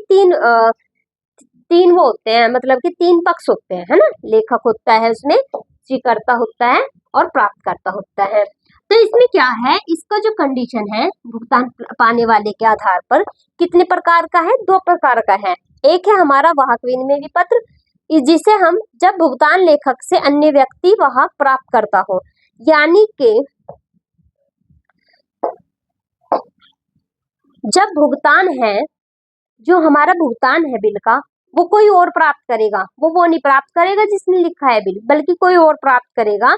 तीन वो होते हैं, मतलब कि तीन पक्ष होते हैं, है ना। लेखक होता है, उसमें स्वीकर्ता होता है और प्राप्तकर्ता होता है। तो इसमें क्या है, इसका जो कंडीशन है भुगतान पाने वाले के आधार पर कितने प्रकार का है? 2 प्रकार का है। एक है हमारा वाहक विनिमय विपत्र, जिसे हम जब भुगतान लेखक से अन्य व्यक्ति वाहक प्राप्त करता हो, यानी कि जब भुगतान है, जो हमारा भुगतान है बिल का, वो कोई और प्राप्त करेगा, वो नहीं प्राप्त करेगा जिसने लिखा है बिल, बल्कि कोई और प्राप्त करेगा।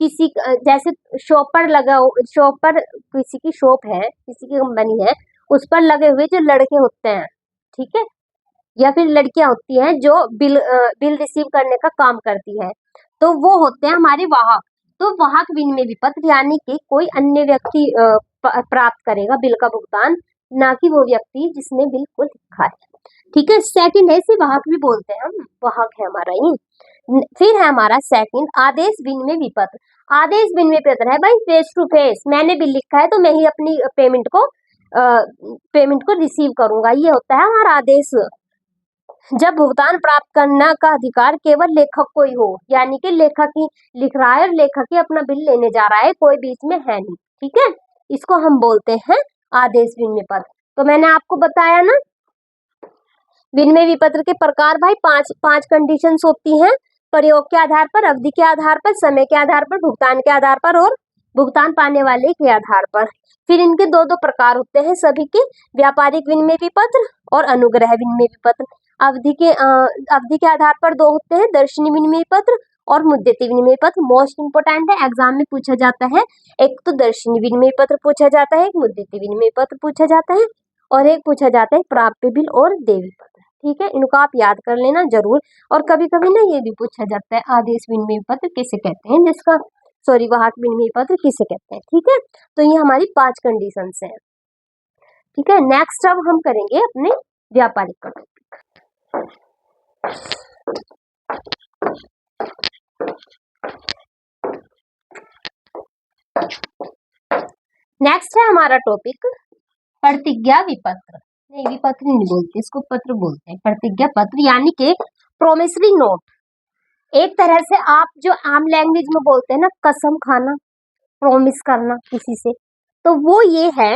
जैसे शॉप पर किसी की शॉप है, किसी की कंपनी है, उस पर लगे हुए जो लड़के होते हैं, ठीक है, या फिर लड़कियां होती हैं जो बिल रिसीव करने का काम करती है, तो वो होते हैं हमारे वाहक। तो वाहक विनिमय विपत्र यानी कि कोई अन्य व्यक्ति प्राप्त करेगा बिल का भुगतान, ना कि वो व्यक्ति जिसने बिल को लिखा है। ठीक है, सेकंड है, इसे वाहक भी बोलते हैं हम, वाहक है हमारा ये। फिर है हमारा सेकंड आदेश विनिमय विपत्र। आदेश विनिमय विपत्र है भाई फेस टू फेस, मैंने बिल लिखा है तो मैं ही अपनी पेमेंट को रिसीव करूंगा, ये होता है हमारा आदेश। जब भुगतान प्राप्त करना का अधिकार केवल लेखक को ही हो, यानी कि लेखक ही लिख रहा है और लेखक ही अपना बिल लेने जा रहा है, कोई बीच में है नहीं। ठीक है, इसको हम बोलते हैं आदेश विनिमय पत्र। तो मैंने आपको बताया ना, विनिमय विपत्र के प्रकार भाई पांच कंडीशंस होती हैं, प्रयोग के आधार पर, अवधि के आधार पर, समय के आधार पर, भुगतान के आधार पर और भुगतान पाने वाले के आधार पर। फिर इनके दो प्रकार होते हैं सभी के, व्यापारिक विनिमय विपत्र और अनुग्रह विनिमय विपत्र। अवधि के आधार पर 2 होते हैं, दर्शनी विनिमय पत्र और मुद्दती विनिमय पत्र। मोस्ट इंपोर्टेंट है, एग्जाम में पूछा जाता है। एक तो दर्शनी विनिमय पत्र पूछा जाता है, एक मुद्दती विनिमय पत्र पूछा जाता है, और एक पूछा जाता है प्राप्य बिल और देय पत्र। ठीक है, इनको आप याद कर लेना जरूर। और कभी कभी ना ये भी पूछा जाता है आदेश विनिमय पत्र किसे कहते हैं, वाहक विनिमय पत्र किसे कहते हैं। ठीक है, तो ये हमारी 5 कंडीशंस हैं। ठीक है, नेक्स्ट अब हम करेंगे अपने व्यापारिक का टॉपिक। नेक्स्ट है हमारा टॉपिक प्रतिज्ञा विपत्र। नहीं, विपत्र नहीं बोलते इसको, पत्र बोलते हैं। प्रतिज्ञा पत्र यानी कि प्रोमिसरी नोट। एक तरह से आप जो आम लैंग्वेज में बोलते हैं ना, कसम खाना, प्रॉमिस करना किसी से, तो वो ये है।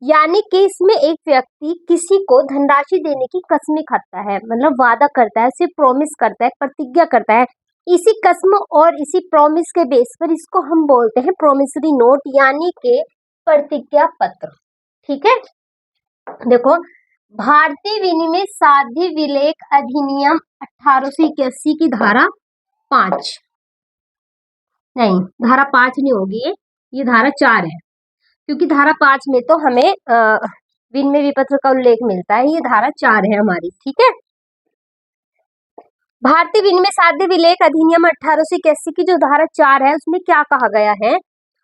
यानी कि इसमें एक व्यक्ति किसी को धनराशि देने की कसमें खाता है, मतलब वादा करता है, सिर्फ प्रॉमिस करता है, प्रतिज्ञा करता है। इसी कसम और इसी प्रॉमिस के बेस पर इसको हम बोलते हैं प्रोमिसरी नोट यानी कि प्रतिज्ञा पत्र। ठीक है, देखो, भारतीय विनिमय साध्य विलेख अधिनियम 1881 की धारा 5, नहीं धारा 5 नहीं होगी, ये धारा 4 है, क्योंकि धारा 5 में तो हमें विनिमय विपत्र का उल्लेख मिलता है। ये धारा 4 है हमारी। ठीक है, भारतीय विनिमय साध्य विलेख अधिनियम 1881 की जो धारा 4 है उसमें क्या कहा गया है?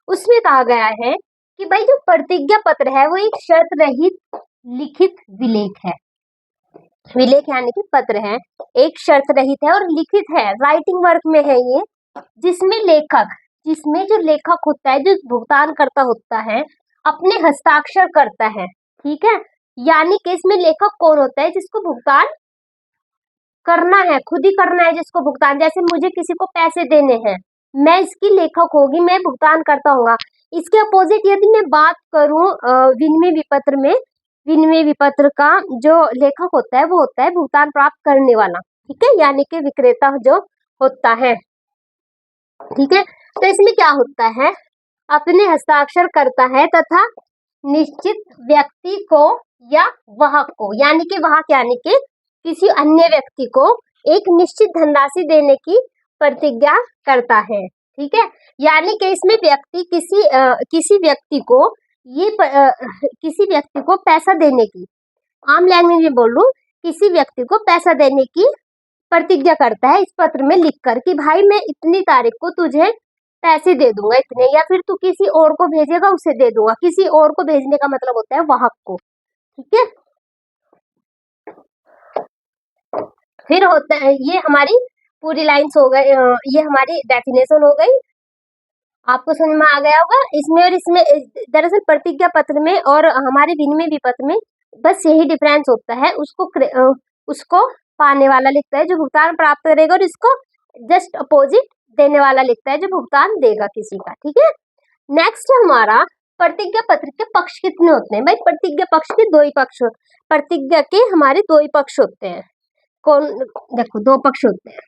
उसमें कहा गया है कि भाई जो प्रतिज्ञा पत्र है वो एक शर्त रहित लिखित विलेख है। विलेख यानी कि पत्र है, एक शर्त रहित है और लिखित है, राइटिंग वर्क में है ये, जिसमें जो लेखक होता है, जो भुगतान करता होता है, अपने हस्ताक्षर करता है। ठीक है, यानी कि इसमें लेखक कौन होता है? जिसको भुगतान करना है, खुद ही करना है जिसको भुगतान। जैसे मुझे किसी को पैसे देने हैं, मैं इसकी लेखक होगी, मैं भुगतान करता हूँ। इसके अपोजिट यदि मैं बात करूं विनिमय विपत्र में, विनिमय विपत्र का जो लेखक होता है वो होता है भुगतान प्राप्त करने वाला। ठीक है, यानी कि विक्रेता जो होता है। ठीक है, तो इसमें क्या होता है? अपने हस्ताक्षर करता है तथा निश्चित व्यक्ति को या वाहक को, यानी कि वाहक यानी कि किसी अन्य व्यक्ति को एक निश्चित धनराशि देने की प्रतिज्ञा करता है। ठीक है, यानी कि इसमें व्यक्ति किसी व्यक्ति को किसी व्यक्ति को पैसा देने की, आम लैंग्वेज में बोल लूं, किसी व्यक्ति को पैसा देने की प्रतिज्ञा करता है इस पत्र में लिखकर कि भाई मैं इतनी तारीख को तुझे पैसे दे दूंगा इतने, या फिर तू किसी और को भेजेगा उसे दे दूंगा। किसी और को भेजने का मतलब होता है वाहक को। ठीक है, फिर होता है, ये हमारी पूरी लाइन्स हो गई, ये हमारी डेफिनेशन हो गई, आपको समझ में आ गया होगा। इसमें और इसमें दरअसल प्रतिज्ञा पत्र में और हमारे विनिमय विपत्र में बस यही डिफरेंस होता है। उसको पाने वाला लिखता है जो भुगतान प्राप्त करेगा, और इसको जस्ट अपोजिट देने वाला लिखता है जो भुगतान देगा किसी का। ठीक है, नेक्स्ट हमारा प्रतिज्ञा पत्र के पक्ष कितने होते हैं? भाई प्रतिज्ञा पक्ष के दो ही पक्ष, प्रतिज्ञा के हमारे दो ही पक्ष होते हैं। कौन? देखो, दो पक्ष होते हैं,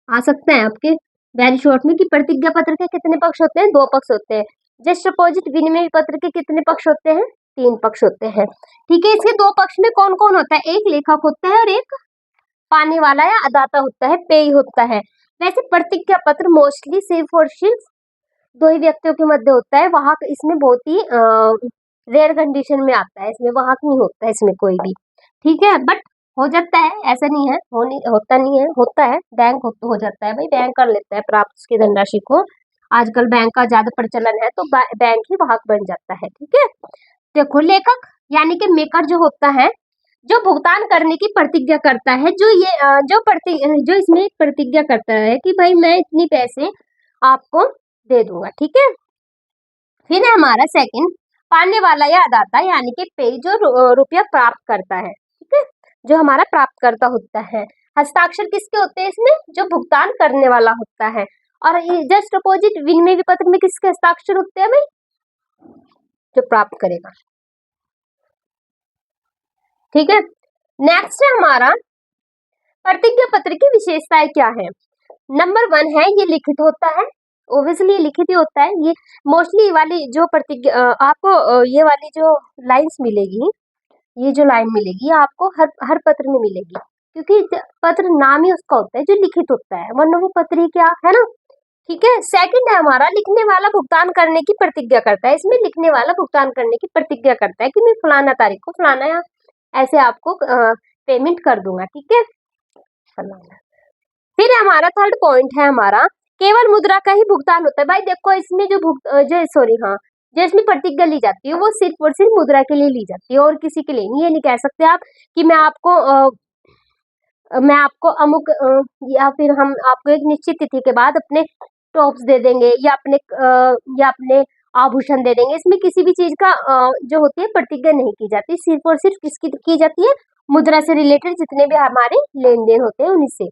आ सकते हैं आपके वेरी शॉर्ट में कि प्रतिज्ञा पत्र के कितने पक्ष होते हैं? दो पक्ष होते हैं। जस्ट अपोजिट विनिमय पत्र के कितने पक्ष होते हैं? तीन पक्ष होते हैं। ठीक है, इसके दो पक्ष में कौन कौन होता है? एक लेखक होता है और एक पाने वाला या अदाता होता है, पेय होता है। वैसे प्रतिज्ञा पत्र मोस्टली सिर्फ और सिर्फ दो ही व्यक्तियों के मध्य होता है। वाहक इसमें बहुत ही रेयर कंडीशन में आता है, इसमें वाहक नहीं होता है इसमें कोई भी। ठीक है, बट हो जाता है, ऐसा नहीं है होता नहीं है, होता है। बैंक हो जाता है भाई, बैंक कर लेता है प्राप्त उसकी धनराशि को। आजकल बैंक का ज्यादा प्रचलन है तो बैंक ही वाहक बन जाता है। ठीक है, देखो, लेखक यानी कि मेकर जो होता है, जो भुगतान करने की प्रतिज्ञा करता है, जो इसमें प्रतिज्ञा करता है कि भाई मैं इतनी पैसे आपको दे दूंगा। ठीक है, फिर है हमारा सेकंड पाने वाला या अदाता यानी कि पे, जो रुपया प्राप्त करता है। ठीक है, जो हमारा प्राप्त करता होता है। हस्ताक्षर किसके होते हैं इसमें? जो भुगतान करने वाला होता है। और जस्ट अपोजिट विनिमय विपत्र में किसके हस्ताक्षर होते हैं भाई? जो प्राप्त करेगा। ठीक है, नेक्स्ट है हमारा प्रतिज्ञा पत्र की विशेषताएं क्या है? नंबर 1 है ये लिखित होता है। ओब्वियसली लिखित ही होता है। ये मोस्टली वाली जो प्रतिज्ञा आपको ये वाली जो लाइंस मिलेगी, ये जो लाइन मिलेगी आपको हर पत्र में मिलेगी, क्योंकि पत्र नाम ही उसका होता है जो लिखित होता है, वरना वो पत्र ही क्या है ना। ठीक है, सेकंड है हमारा लिखने वाला भुगतान करने की प्रतिज्ञा करता है। इसमें लिखने वाला भुगतान करने की प्रतिज्ञा करता है कि मैं फलाना तारीख को फलाना या ऐसे आपको पेमेंट कर दूंगा। ठीक है, फलाना। फिर हमारा थर्ड पॉइंट है हमारा केवल मुद्रा का ही भुगतान होता है। भाई देखो, इसमें जो इसमें प्रतिज्ञा ली जाती है वो सिर्फ और सिर्फ मुद्रा के लिए ली जाती है और किसी के लिए नहीं। ये नहीं कह सकते आप कि मैं आपको अमुक या फिर हम आपको एक निश्चित तिथि के बाद अपने टॉप्स दे देंगे या अपने आभूषण दे देंगे। इसमें किसी भी चीज का जो होती है प्रतिज्ञा नहीं की जाती, सिर्फ और सिर्फ किसकी की जाती है, मुद्रा से रिलेटेड जितने भी हमारे लेन देन होते हैं उन्हीं से।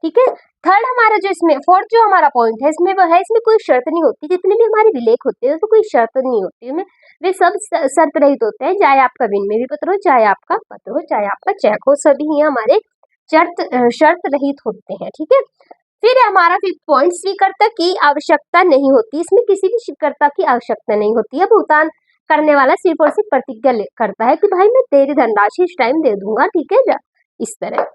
ठीक है। थर्ड हमारा जो इसमें फोर्थ जो हमारा पॉइंट है इसमें वो है, इसमें कोई शर्त नहीं होती, जितने भी हमारे विलेख होते हैं तो कोई शर्त नहीं होती उनमें, वे सब शर्त रहित होते हैं, चाहे आपका विनिमय पत्र हो, चाहे आपका पत्र हो, चाहे आपका चेक हो, सभी ही हमारे शर्त रहित होते हैं। ठीक है। फिर हमारा फिफ्थ पॉइंट, स्वीकर्ता की आवश्यकता नहीं होती, इसमें किसी भी स्वीकर्ता की आवश्यकता नहीं होती है, भुगतान करने वाला सिर्फ और सिर्फ प्रतिज्ञा करता है कि भाई मैं तेरी धनराशि इस टाइम दे दूंगा। ठीक है, इस तरह।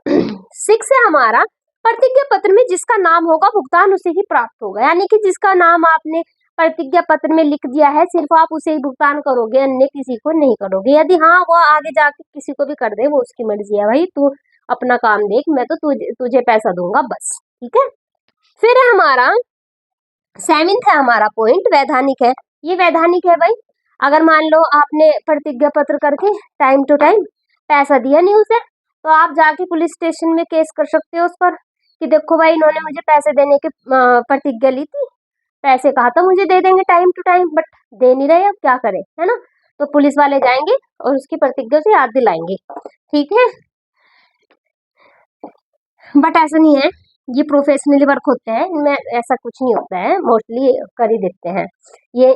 सिक्स है हमारा, प्रतिज्ञा पत्र में जिसका नाम होगा भुगतान उसे ही प्राप्त होगा, यानी कि जिसका नाम आपने प्रतिज्ञा पत्र में लिख दिया है सिर्फ आप उसे ही भुगतान करोगे, अन्य किसी को नहीं करोगे। यदि हाँ वो आगे जाके किसी को भी कर दे वो उसकी मर्जी है, भाई तू अपना काम देख, मैं तो तुझे पैसा दूंगा बस। ठीक है। फिर है हमारा सेवेंथ है हमारा पॉइंट, वैधानिक है। ये वैधानिक है भाई, अगर मान लो आपने प्रतिज्ञा पत्र करके टाइम टू टाइम पैसा दिया नहीं उसे, तो आप जाके पुलिस स्टेशन में केस कर सकते हो उस पर कि देखो भाई इन्होंने मुझे पैसे देने की प्रतिज्ञा ली थी, पैसे कहा था मुझे दे देंगे टाइम टू टाइम, बट दे नहीं रहे, अब क्या करें, है ना। तो पुलिस वाले जाएंगे और उसकी प्रतिज्ञा से याद दिलाएंगे। ठीक है। बट ऐसा नहीं है, ये प्रोफेशनली वर्क होते हैं, इनमें ऐसा कुछ नहीं होता है, मोस्टली कर ही देते हैं। ये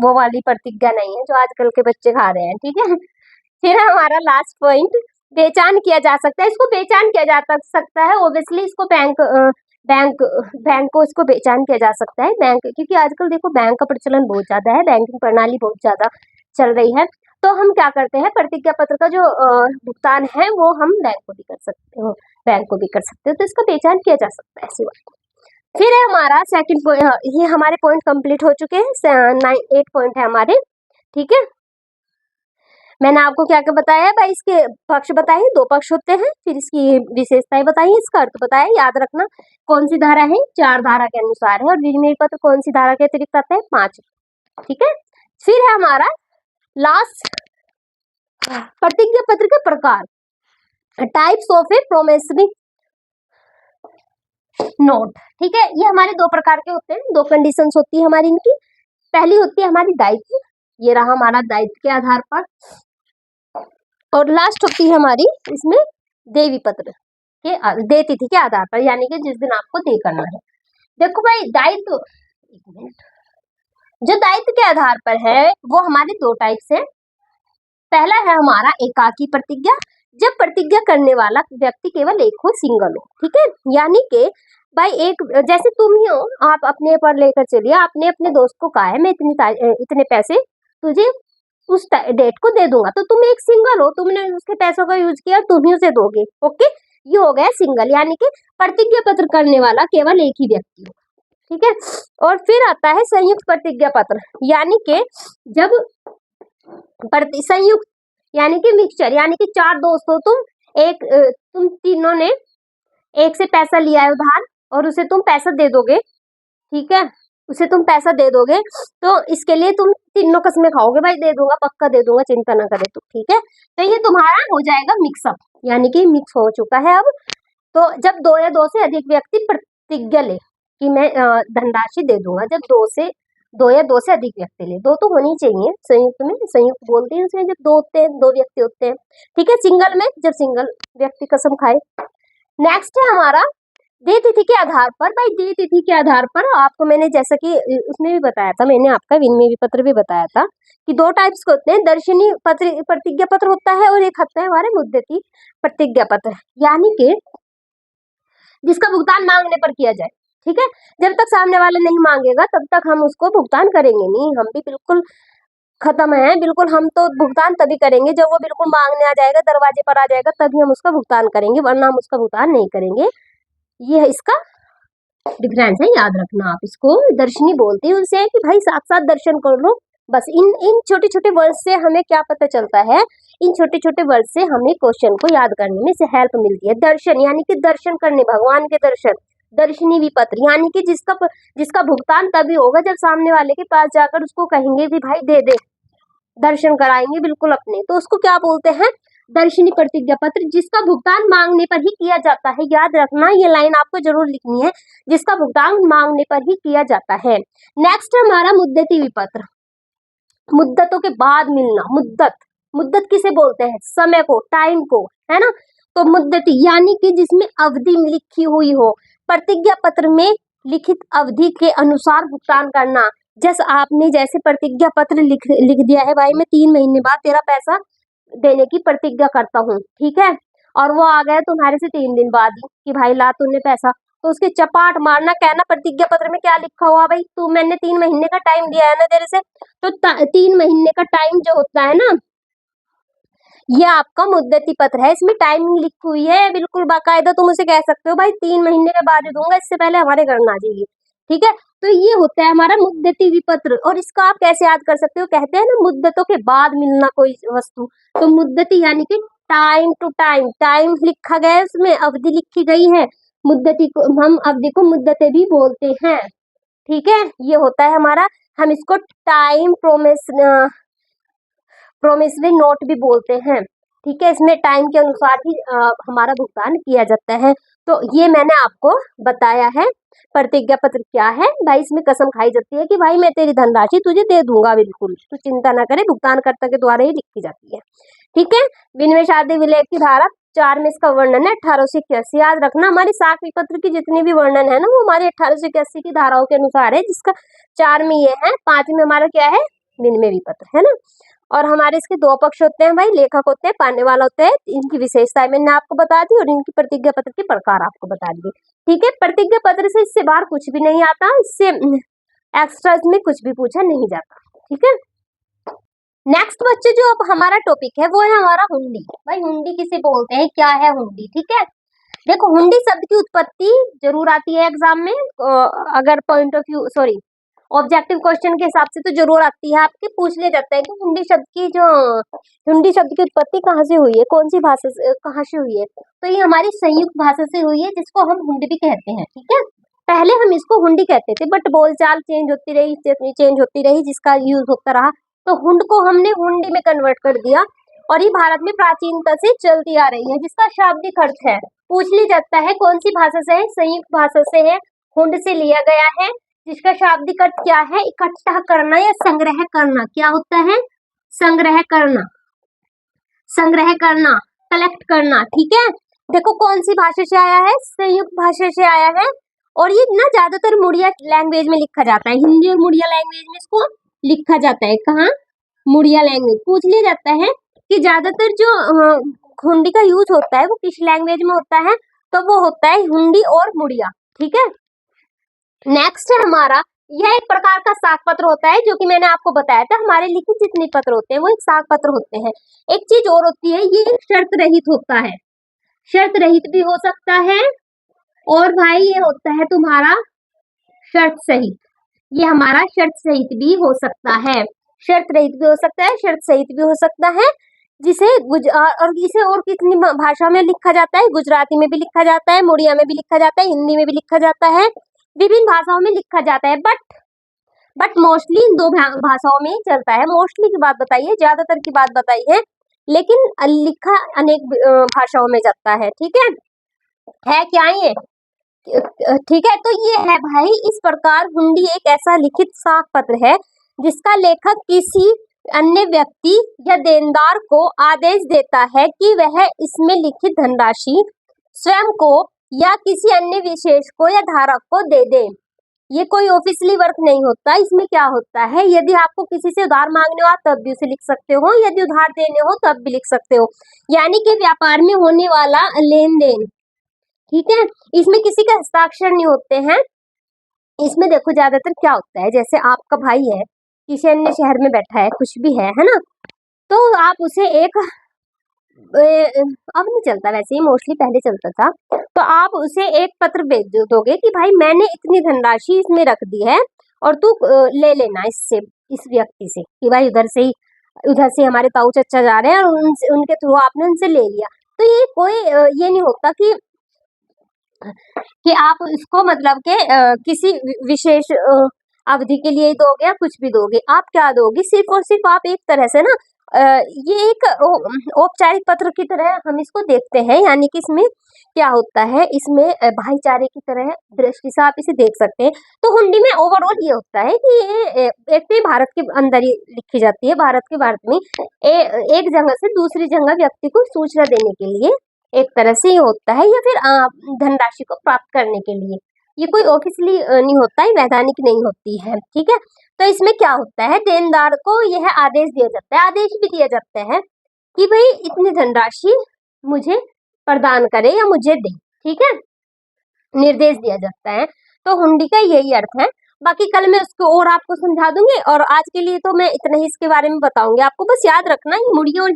वो वाली प्रतिज्ञा नहीं है जो आजकल के बच्चे खा रहे हैं। ठीक है। फिर हमारा लास्ट पॉइंट, पहचान किया जा सकता है, इसको पहचान किया जा सकता है ओब्वियसली, इसको बैंक को इसको पहचान किया जा सकता है, बैंक, क्योंकि आजकल देखो बैंक का प्रचलन बहुत ज्यादा है, बैंकिंग प्रणाली बहुत ज्यादा चल रही है, तो हम क्या करते हैं प्रतिज्ञा पत्र का जो भुगतान है वो हम बैंक को भी कर सकते हो, तो इसका पहचान किया जा सकता है, ऐसी बात। फिर है हमारा सेकंड पॉइंट, ये हमारे पॉइंट कंप्लीट हो चुके हैं, 8 पॉइंट है हमारे। ठीक है। मैंने आपको क्या क्या बताया भाई, इसके पक्ष बताए, 2 पक्ष होते हैं, फिर इसकी विशेषताएं बताई, इसका अर्थ बताया, याद रखना कौन सी धारा है, 4 धारा के अनुसार है, और विनिमय पत्र कौन सी धारा के अतिरिक्त आता है, 5। ठीक है। फिर है हमारा लास्ट प्रतिज्ञा पत्र के प्रकार, types of A promissory note. ठीक है। ये हमारे 2 प्रकार के होते हैं, 2 कंडीशंस होती है हमारी इनकी। पहली होती है हमारी दायित्व, ये रहा हमारा दायित्व के आधार पर, और लास्ट होती है हमारी इसमें देवी पत्र के दे तिथि के आधार पर, यानी कि जिस दिन आपको दे करना है। देखो भाई दायित्व, एक मिनट, जो दायित्व के आधार पर है वो हमारे 2 टाइप्स है। पहला है हमारा एकाकी प्रतिज्ञा, जब प्रतिज्ञा करने वाला व्यक्ति केवल एक हो, सिंगल हो। ठीक है। यानी कि भाई एक, जैसे तुम ही हो, आप अपने पर लेकर चलिए, आपने अपने दोस्त को कहा है मैं इतने पैसे तुझे उस डेट को दे दूंगा, तो तुम एक सिंगल हो, तुमने उसके पैसों का यूज किया, तुम ही उसे दोगे। ओके, ये हो गया सिंगल, यानी कि प्रतिज्ञा पत्र करने वाला केवल एक ही व्यक्ति हो। ठीक है। और फिर आता है संयुक्त प्रतिज्ञा पत्र, यानी कि जब संयुक्त यानी कि मिक्सचर, यानी कि 4 दोस्त हो तुम, तुम तीनों ने एक से पैसा लिया है उधार और उसे तुम पैसा दे दोगे। ठीक है, उसे तुम पैसा दे दोगे, तो इसके लिए तुम तीनों कसमें खाओगे, भाई दे दूंगा, पक्का दे दूंगा, चिंता ना करे तू। ठीक है। तो ये तुम्हारा हो जाएगा मिक्सअप, यानी कि मिक्स हो चुका है अब। तो जब 2 या 2 से अधिक व्यक्ति प्रतिज्ञा ले कि मैं धनराशि दे दूंगा, जब 2 या 2 से अधिक व्यक्ति ले, 2 तो होनी चाहिए संयुक्त में, संयुक्त बोलते हैं उसमें जब 2 होते हैं, 2 व्यक्ति होते हैं। ठीक है। सिंगल में जब सिंगल व्यक्ति कसम खाए। नेक्स्ट है हमारा दे तिथि के आधार पर। भाई दे तिथि के आधार पर आपको मैंने जैसा कि उसमें भी बताया था, मैंने आपका विनिमय पत्र भी बताया था कि 2 टाइप्स के होते हैं, दर्शनी प्रतिज्ञा पत्र होता है और एक होता है हमारे मुद्दती प्रतिज्ञा पत्र, यानी कि जिसका भुगतान मांगने पर किया जाए। ठीक है। जब तक सामने वाला नहीं मांगेगा तब तक हम उसको भुगतान करेंगे नहीं, हम भी बिल्कुल खत्म है, बिल्कुल हम तो भुगतान तभी करेंगे जब वो बिल्कुल मांगने आ जाएगा, दरवाजे पर आ जाएगा, तभी हम उसका भुगतान करेंगे, वरना हम उसका भुगतान नहीं करेंगे। ये है इसका डिफरेंस है, याद रखना आप इसको। दर्शनी बोलते हैं उनसे कि भाई साथ साथ दर्शन कर लो, बस इन छोटे छोटे वर्ड से हमें क्या पता चलता है, इन छोटे छोटे वर्ड से हमें क्वेश्चन को याद करने में से हेल्प मिलती है। दर्शन यानी कि दर्शन करने, भगवान के दर्शन, दर्शनी विपत्र यानी कि जिसका भुगतान तभी होगा जब सामने वाले के पास जाकर उसको कहेंगे कि भाई दे दे, दर्शन कराएंगे बिल्कुल अपने, तो उसको क्या बोलते हैं, दर्शनी प्रतिज्ञा पत्र, जिसका भुगतान मांगने पर ही किया जाता है। याद रखना, ये लाइन आपको जरूर लिखनी है, जिसका भुगतान मांगने पर ही किया जाता है। नेक्स्ट हमारा मुद्दती विपत्र, मुद्दतों के बाद मिलना, मुद्दत किसे बोलते हैं, समय को, टाइम को, है ना। तो मुद्दती यानी कि जिसमें अवधि लिखी हुई हो, प्रतिज्ञा पत्र में लिखित अवधि के अनुसार भुगतान करना। जैसे प्रतिज्ञा पत्र लिख दिया है, भाई मैं 3 महीने बाद तेरा पैसा देने की प्रतिज्ञा करता हूँ, ठीक है, और वो आ गया तुम्हारे से 3 दिन बाद ही कि भाई ला तूने पैसा, तो उसके चपाट मारना, कहना प्रतिज्ञा पत्र में क्या लिखा हुआ, भाई तू, मैंने 3 महीने का टाइम दिया है ना तेरे से, तो 3 महीने का टाइम जो होता है ना, ये आपका मुद्दती पत्र है, इसमें टाइमिंग लिखी हुई है बिल्कुल बाकायदा। तुम उसे कह सकते हो भाई 3 महीने के बाद दूंगा, इससे पहले हमारे घर ना आ जाइए, ठीक है। तो ये होता है हमारा मुद्दती विपत्र। और इसका आप कैसे याद कर सकते हो, कहते हैं ना मुद्दतों के बाद मिलना कोई वस्तु, तो मुद्दती यानी कि टाइम टू टाइम, टाइम लिखा गया है उसमें, अवधि लिखी गई है, मुद्दती को हम अवधि को मुद्दतें भी बोलते हैं, ठीक है। ये होता है हमारा, हम इसको टाइम प्रोमिसरी नोट भी बोलते हैं, ठीक है। इसमें टाइम के अनुसार ही हमारा भुगतान किया जाता है। तो ये मैंने आपको बताया है प्रतिज्ञा पत्र क्या है। भाई इसमें कसम खाई जाती है कि भाई मैं तेरी धनराशि तुझे दे दूंगा, बिल्कुल तू चिंता ना करे, भुगतानकर्ता के द्वारा ही लिखी जाती है, ठीक है। विनिमय शादी विलय की धारा 4 में इसका वर्णन है 1881। याद रखना, हमारी साख विपत्र की जितनी भी वर्णन है ना, वो हमारी 1881 की धाराओं के अनुसार है, जिसका 4 में ये है, 5 में हमारा क्या है, विनिमय विपत्र, है ना। और हमारे इसके 2 पक्ष होते हैं भाई, लेखक होते हैं, पाने वाला होता है, इनकी विशेषताएं मैंने आपको बता दी और इनकी प्रतिज्ञा पत्र के प्रकार आपको बता दिए, ठीक है। प्रतिज्ञा पत्र से इससे बाहर कुछ भी नहीं आता, इससे एक्स्ट्रा इसमें कुछ भी पूछा नहीं जाता, ठीक है। नेक्स्ट बच्चे जो अब हमारा टॉपिक है वो है हमारा हुंडी। भाई हुंडी किसे बोलते हैं, क्या है हुंडी, ठीक है। देखो हुंडी शब्द की उत्पत्ति जरूर आती है एग्जाम में, अगर point of view sorry objective question के हिसाब से तो जरूर आती है, आपके पूछ लिया जाता है कि हुंडी शब्द की उत्पत्ति कहाँ से हुई है, कौन सी भाषा से, कहाँ से हुई है, तो ये हमारी संयुक्त भाषा से हुई है, जिसको हम हुंडी भी कहते हैं, ठीक है। पहले हम इसको हुंडी कहते थे, बट बोलचाल चेंज होती रही, जिसका यूज होता रहा, तो हुंड को हमने हुंडी में कन्वर्ट कर दिया, और ये भारत में प्राचीनता से चलती आ रही है, जिसका शाब्दिक अर्थ है, पूछ लिया जाता है कौन सी भाषा से है, संयुक्त भाषा से है, हुंड से लिया गया है, जिसका शाब्दिक अर्थ क्या है, इकट्ठा करना या संग्रह करना। क्या होता है, संग्रह करना, कलेक्ट करना, ठीक है। देखो कौन सी भाषा से आया है, संयुक्त भाषा से आया है, और ये ना ज्यादातर मुड़िया लैंग्वेज में लिखा जाता है, हिंदी और मुड़िया लैंग्वेज में इसको लिखा जाता है। कहाँ, मुड़िया लैंग्वेज। पूछ लिया जाता है कि ज्यादातर जो हुंडी का यूज होता है वो किस लैंग्वेज में होता है, तो वो होता है हुंडी और मुड़िया, ठीक है। नेक्स्ट है हमारा, यह एक प्रकार का साख पत्र होता है, जो कि मैंने आपको बताया था, हमारे लिखित जितने पत्र होते हैं वो एक साख पत्र होते हैं। एक चीज और होती है, ये एक शर्त रहित होता है, शर्त रहित भी हो सकता है, और भाई ये होता है तुम्हारा शर्त सहित, ये हमारा शर्त सहित भी हो सकता है, शर्त रहित भी हो सकता है, शर्त सहित भी हो सकता है, जिसे और इसे और कितनी भाषा में लिखा जाता है, गुजराती में भी लिखा जाता है, मुड़िया में भी लिखा जाता है, हिंदी में भी लिखा जाता है, विभिन्न भाषाओं में लिखा जाता है, बट मोस्टली इन 2 भाषाओं में ही चलता है। मोस्टली की बात बताई है, ज्यादातर की बात बताई है, लेकिन लिखा अनेक भाषाओं में जाता है, ठीक है क्या ये, ठीक है। तो ये है भाई, इस प्रकार हुंडी एक ऐसा लिखित साख पत्र है जिसका लेखक किसी अन्य व्यक्ति या देनदार को आदेश देता है कि वह इसमें लिखित धनराशि स्वयं को या किसी अन्य विशेष को या धारक को दे दे। ये कोई ऑफिशियली वर्क नहीं होता, इसमें क्या होता है, यदि आपको किसी से उधार मांगने हो आप तब भी उसे लिख सकते हो, यदि उधार देने हो तब भी लिख सकते हो, यानी कि व्यापार में होने वाला लेन देन, ठीक है। इसमें किसी के हस्ताक्षर नहीं होते हैं। इसमें देखो ज्यादातर क्या होता है, जैसे आपका भाई है किसी अन्य शहर में बैठा है, कुछ भी है ना, तो आप उसे एक अब नहीं चलता, वैसे ही मोस्टली पहले चलता था, तो आप उसे एक पत्र भेज दोगे कि भाई मैंने इतनी धनराशि इसमें रख दी है और तू ले लेना इससे, इस व्यक्ति से, कि भाई उधर से हमारे ताऊ चचा जा रहे हैं और उनके थ्रू आपने उनसे ले लिया। तो ये कोई ये नहीं होता कि आप इसको मतलब के किसी विशेष अवधि के लिए दोगे या कुछ भी दोगे, आप क्या दोगे, सिर्फ और सिर्फ आप एक तरह से ना ये एक औपचारिक पत्र की तरह हम इसको देखते हैं, यानी कि इसमें क्या होता है, इसमें भाईचारे की तरह दृष्टि से आप इसे देख सकते हैं। तो हुंडी में ओवरऑल ये होता है कि ये एक तो भारत के अंदर ही लिखी जाती है, भारत में एक जगह से दूसरी जगह व्यक्ति को सूचना देने के लिए एक तरह से ये होता है, या फिर धनराशि को प्राप्त करने के लिए। ये कोई ऑफिशियली नहीं होता है, वैधानिक नहीं होती है, ठीक है। तो इसमें क्या होता है, देनदार को यह आदेश दिया जाता है, आदेश भी दिया जाता है कि भाई इतनी धनराशि मुझे प्रदान करे या मुझे दे, ठीक है, निर्देश दिया जाता है। तो हुंडी का यही अर्थ है। बाकी कल मैं उसको और आपको समझा दूंगी, और आज के लिए तो मैं इतना ही इसके बारे में बताऊंगी। आपको बस याद रखना है मुड़ी और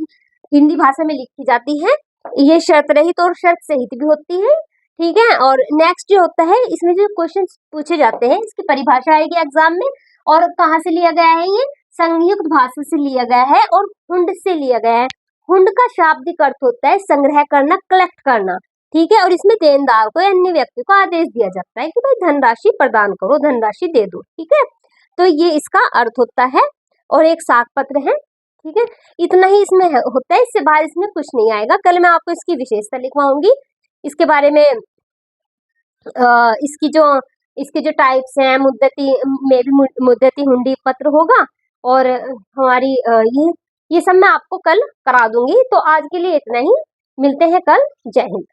हिंदी भाषा में लिखी जाती है, ये शर्त रहित और शर्त सहित भी होती है, ठीक है। और नेक्स्ट जो होता है, इसमें जो क्वेश्चन पूछे जाते हैं इसकी परिभाषा आएगी एग्जाम में, और कहाँ से लिया गया है, ये संयुक्त भाषा से लिया गया है और हुंड से लिया गया है। हुंड का शाब्दिक अर्थ होता है संग्रह करना, कलेक्ट करना, ठीक है। और इसमें देनदार को या अन्य व्यक्ति को आदेश दिया जाता है कि भाई धनराशि प्रदान करो, धनराशि दे दो, ठीक है। तो ये इसका अर्थ होता है, और एक साख पत्र है, ठीक है। इतना ही इसमें होता है, इससे बाहर इसमें कुछ नहीं आएगा। कल मैं आपको इसकी विशेषता लिखवाऊंगी, इसके बारे में इसकी जो टाइप्स हैं, मुद्दती में भी मुद्दती हुंडी पत्र होगा, और हमारी ये सब मैं आपको कल करा दूंगी। तो आज के लिए इतना ही, मिलते हैं कल, जय हिंद।